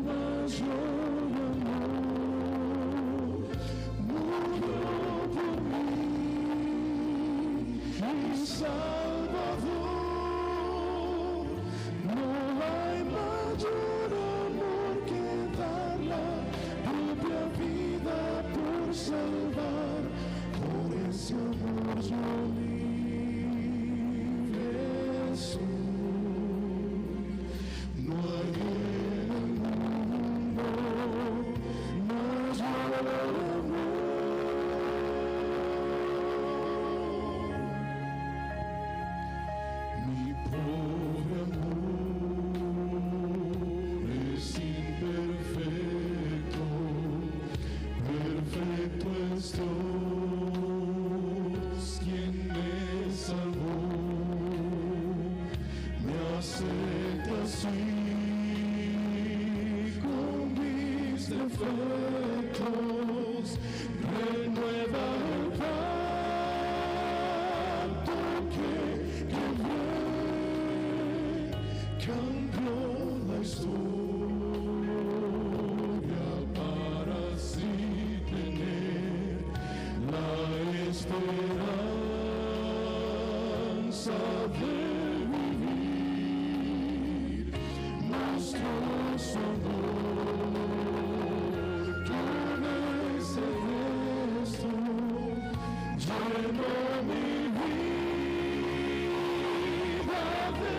mayor amor, murió por mí, mi Salvador. No hay mayor amor que dar la propia vida por salvar. Por ese amor yo libre soy. No hay en el mundo mayor amor. Mi pobre amor es imperfecto, perfecto es Dios quien me salvó, me acepta así con mis defectos, renueva el pacto que quebré, cambió la historia para así tener la esperanza de vivir. Mostró su amor con ese gesto, llenó mi vida de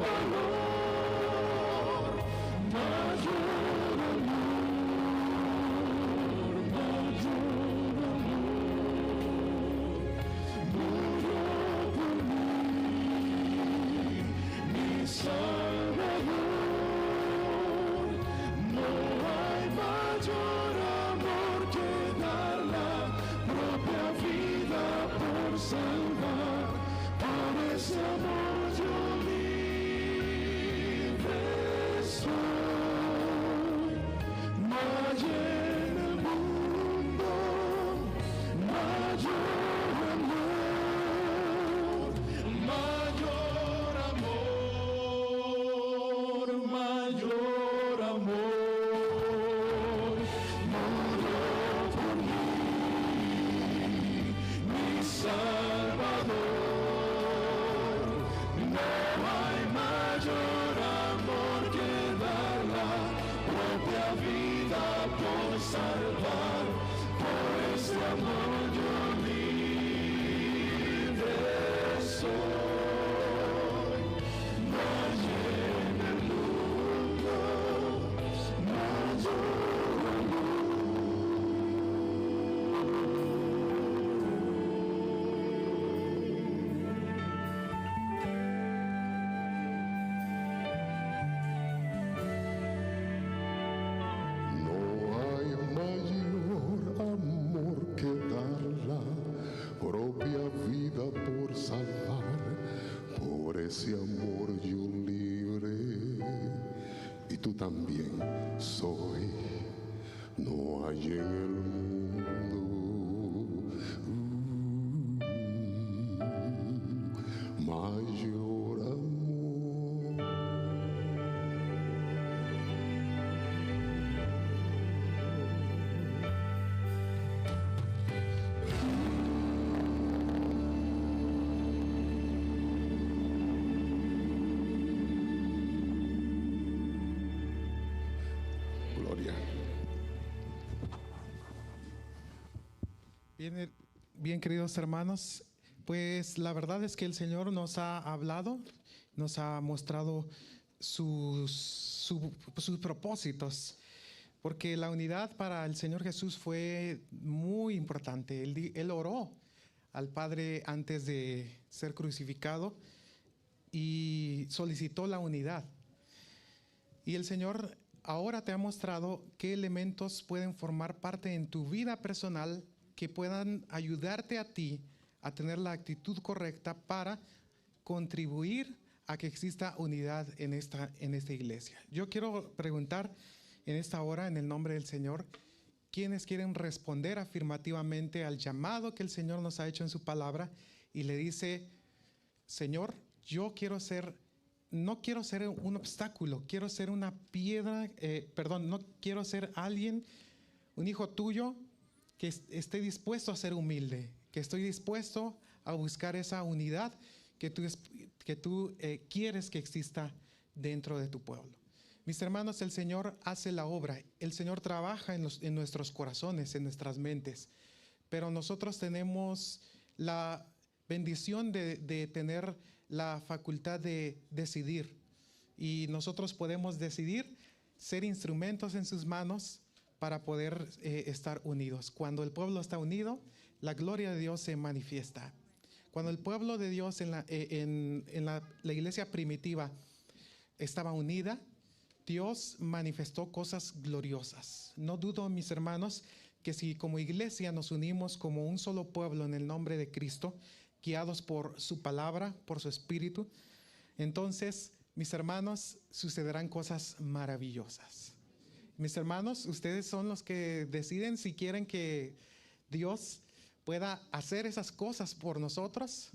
valor. Mayor amor, mayor amor, murió por mí, mi Salvador. No hay mayor amor que dar la propia vida por salvar. Por ese amor yo libre soy. No hay en el mundo mayor amor, mayor amor, mayor amor. Murió por mí, mi Salvador. No hay mayor amor que dar la propia vida por salvar. Por ese amor yo libre soy. No hay en el mundo mayor No hay mayor amor que dar la propia vida por salvar. Por ese amor yo libre y tú también soy. No hay en el mundo mayor amor. Bien, bien, queridos hermanos, pues la verdad es que el Señor nos ha hablado, nos ha mostrado sus propósitos, porque la unidad para el Señor Jesús fue muy importante. Él oró al Padre antes de ser crucificado y solicitó la unidad. Y el Señor ahora te ha mostrado qué elementos pueden formar parte en tu vida personal que puedan ayudarte a ti a tener la actitud correcta para contribuir a que exista unidad en esta iglesia. Yo quiero preguntar en esta hora, en el nombre del Señor, ¿quiénes quieren responder afirmativamente al llamado que el Señor nos ha hecho en su palabra? Y le dice, Señor, yo no quiero ser un obstáculo, quiero ser una piedra, no quiero ser alguien, un hijo tuyo que esté dispuesto a ser humilde, que estoy dispuesto a buscar esa unidad que tú quieres que exista dentro de tu pueblo. Mis hermanos, el Señor hace la obra, el Señor trabaja en nuestros corazones, en nuestras mentes, pero nosotros tenemos la bendición de tener la facultad de decidir, y nosotros podemos decidir ser instrumentos en sus manos para poder estar unidos. Cuando el pueblo está unido, la gloria de Dios se manifiesta. Cuando el pueblo de Dios en la iglesia primitiva estaba unida, Dios manifestó cosas gloriosas. No dudo, mis hermanos, que si como iglesia nos unimos como un solo pueblo en el nombre de Cristo, guiados por su palabra, por su espíritu, entonces, mis hermanos, sucederán cosas maravillosas. Mis hermanos, ustedes son los que deciden si quieren que Dios pueda hacer esas cosas por nosotros.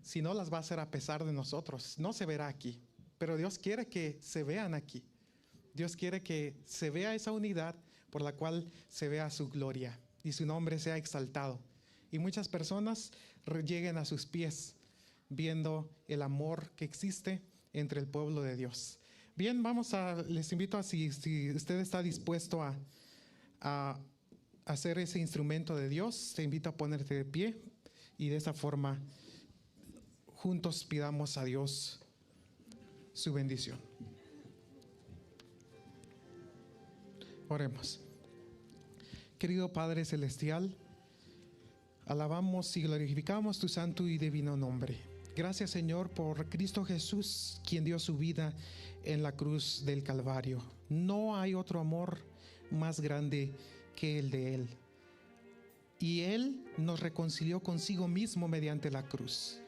Si no, las va a hacer a pesar de nosotros. No se verá aquí, pero Dios quiere que se vean aquí. Dios quiere que se vea esa unidad por la cual se vea su gloria y su nombre sea exaltado. Y muchas personas lleguen a sus pies viendo el amor que existe entre el pueblo de Dios. Bien, les invito a si usted está dispuesto a hacer ese instrumento de Dios, te invito a ponerte de pie y de esa forma juntos pidamos a Dios su bendición. Oremos. Querido Padre Celestial, alabamos y glorificamos tu santo y divino nombre. Gracias, Señor, por Cristo Jesús, quien dio su vida en la cruz del Calvario. No hay otro amor más grande que el de Él. Y Él nos reconcilió consigo mismo mediante la cruz.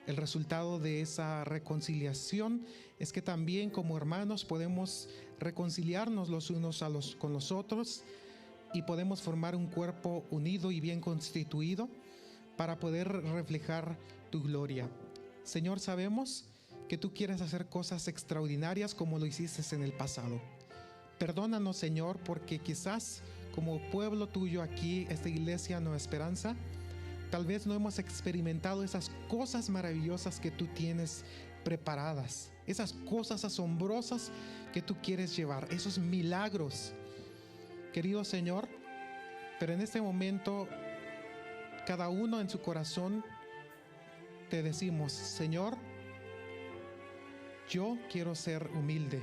El resultado de esa reconciliación es que también como hermanos podemos reconciliarnos los unos con los otros y podemos formar un cuerpo unido y bien constituido para poder reflejar tu gloria. Señor, sabemos que tú quieres hacer cosas extraordinarias como lo hiciste en el pasado. Perdónanos, Señor, porque quizás como pueblo tuyo aquí, esta iglesia Nueva Esperanza, tal vez no hemos experimentado esas cosas maravillosas que tú tienes preparadas, esas cosas asombrosas que tú quieres llevar, esos milagros, querido Señor. Pero en este momento, cada uno en su corazón, te decimos, Señor, yo quiero ser humilde,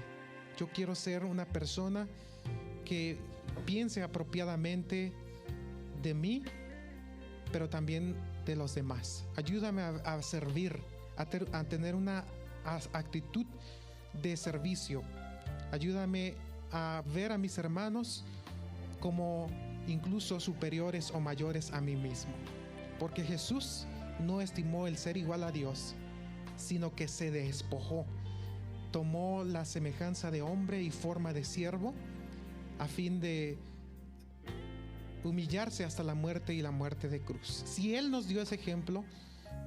yo quiero ser una persona que piense apropiadamente de mí, pero también de los demás. Ayúdame a servir, a tener una actitud de servicio. Ayúdame a ver a mis hermanos como incluso superiores o mayores a mí mismo. Porque Jesús no estimó el ser igual a Dios, sino que se despojó. Tomó la semejanza de hombre y forma de siervo a fin de humillarse hasta la muerte y la muerte de cruz. Si Él nos dio ese ejemplo,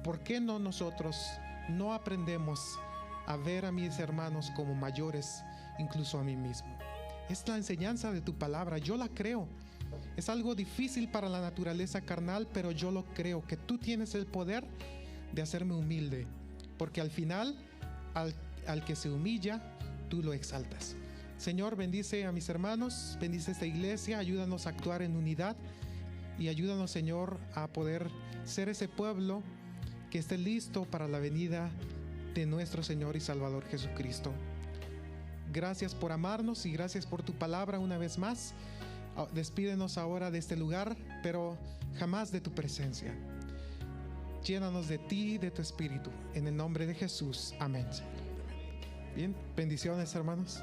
¿por qué no nosotros no aprendemos a ver a mis hermanos como mayores, incluso a mí mismo? Es la enseñanza de tu palabra, yo la creo. Es algo difícil para la naturaleza carnal, pero yo lo creo, que tú tienes el poder de hacerme humilde, porque al final, al que se humilla, tú lo exaltas. Señor, bendice a mis hermanos, bendice esta iglesia, ayúdanos a actuar en unidad y ayúdanos, Señor, a poder ser ese pueblo que esté listo para la venida de nuestro Señor y Salvador Jesucristo. Gracias por amarnos y gracias por tu palabra una vez más. Despídenos ahora de este lugar, pero jamás de tu presencia. Llénanos de ti, de tu espíritu. En el nombre de Jesús. Amén. Bien, bendiciones, hermanos.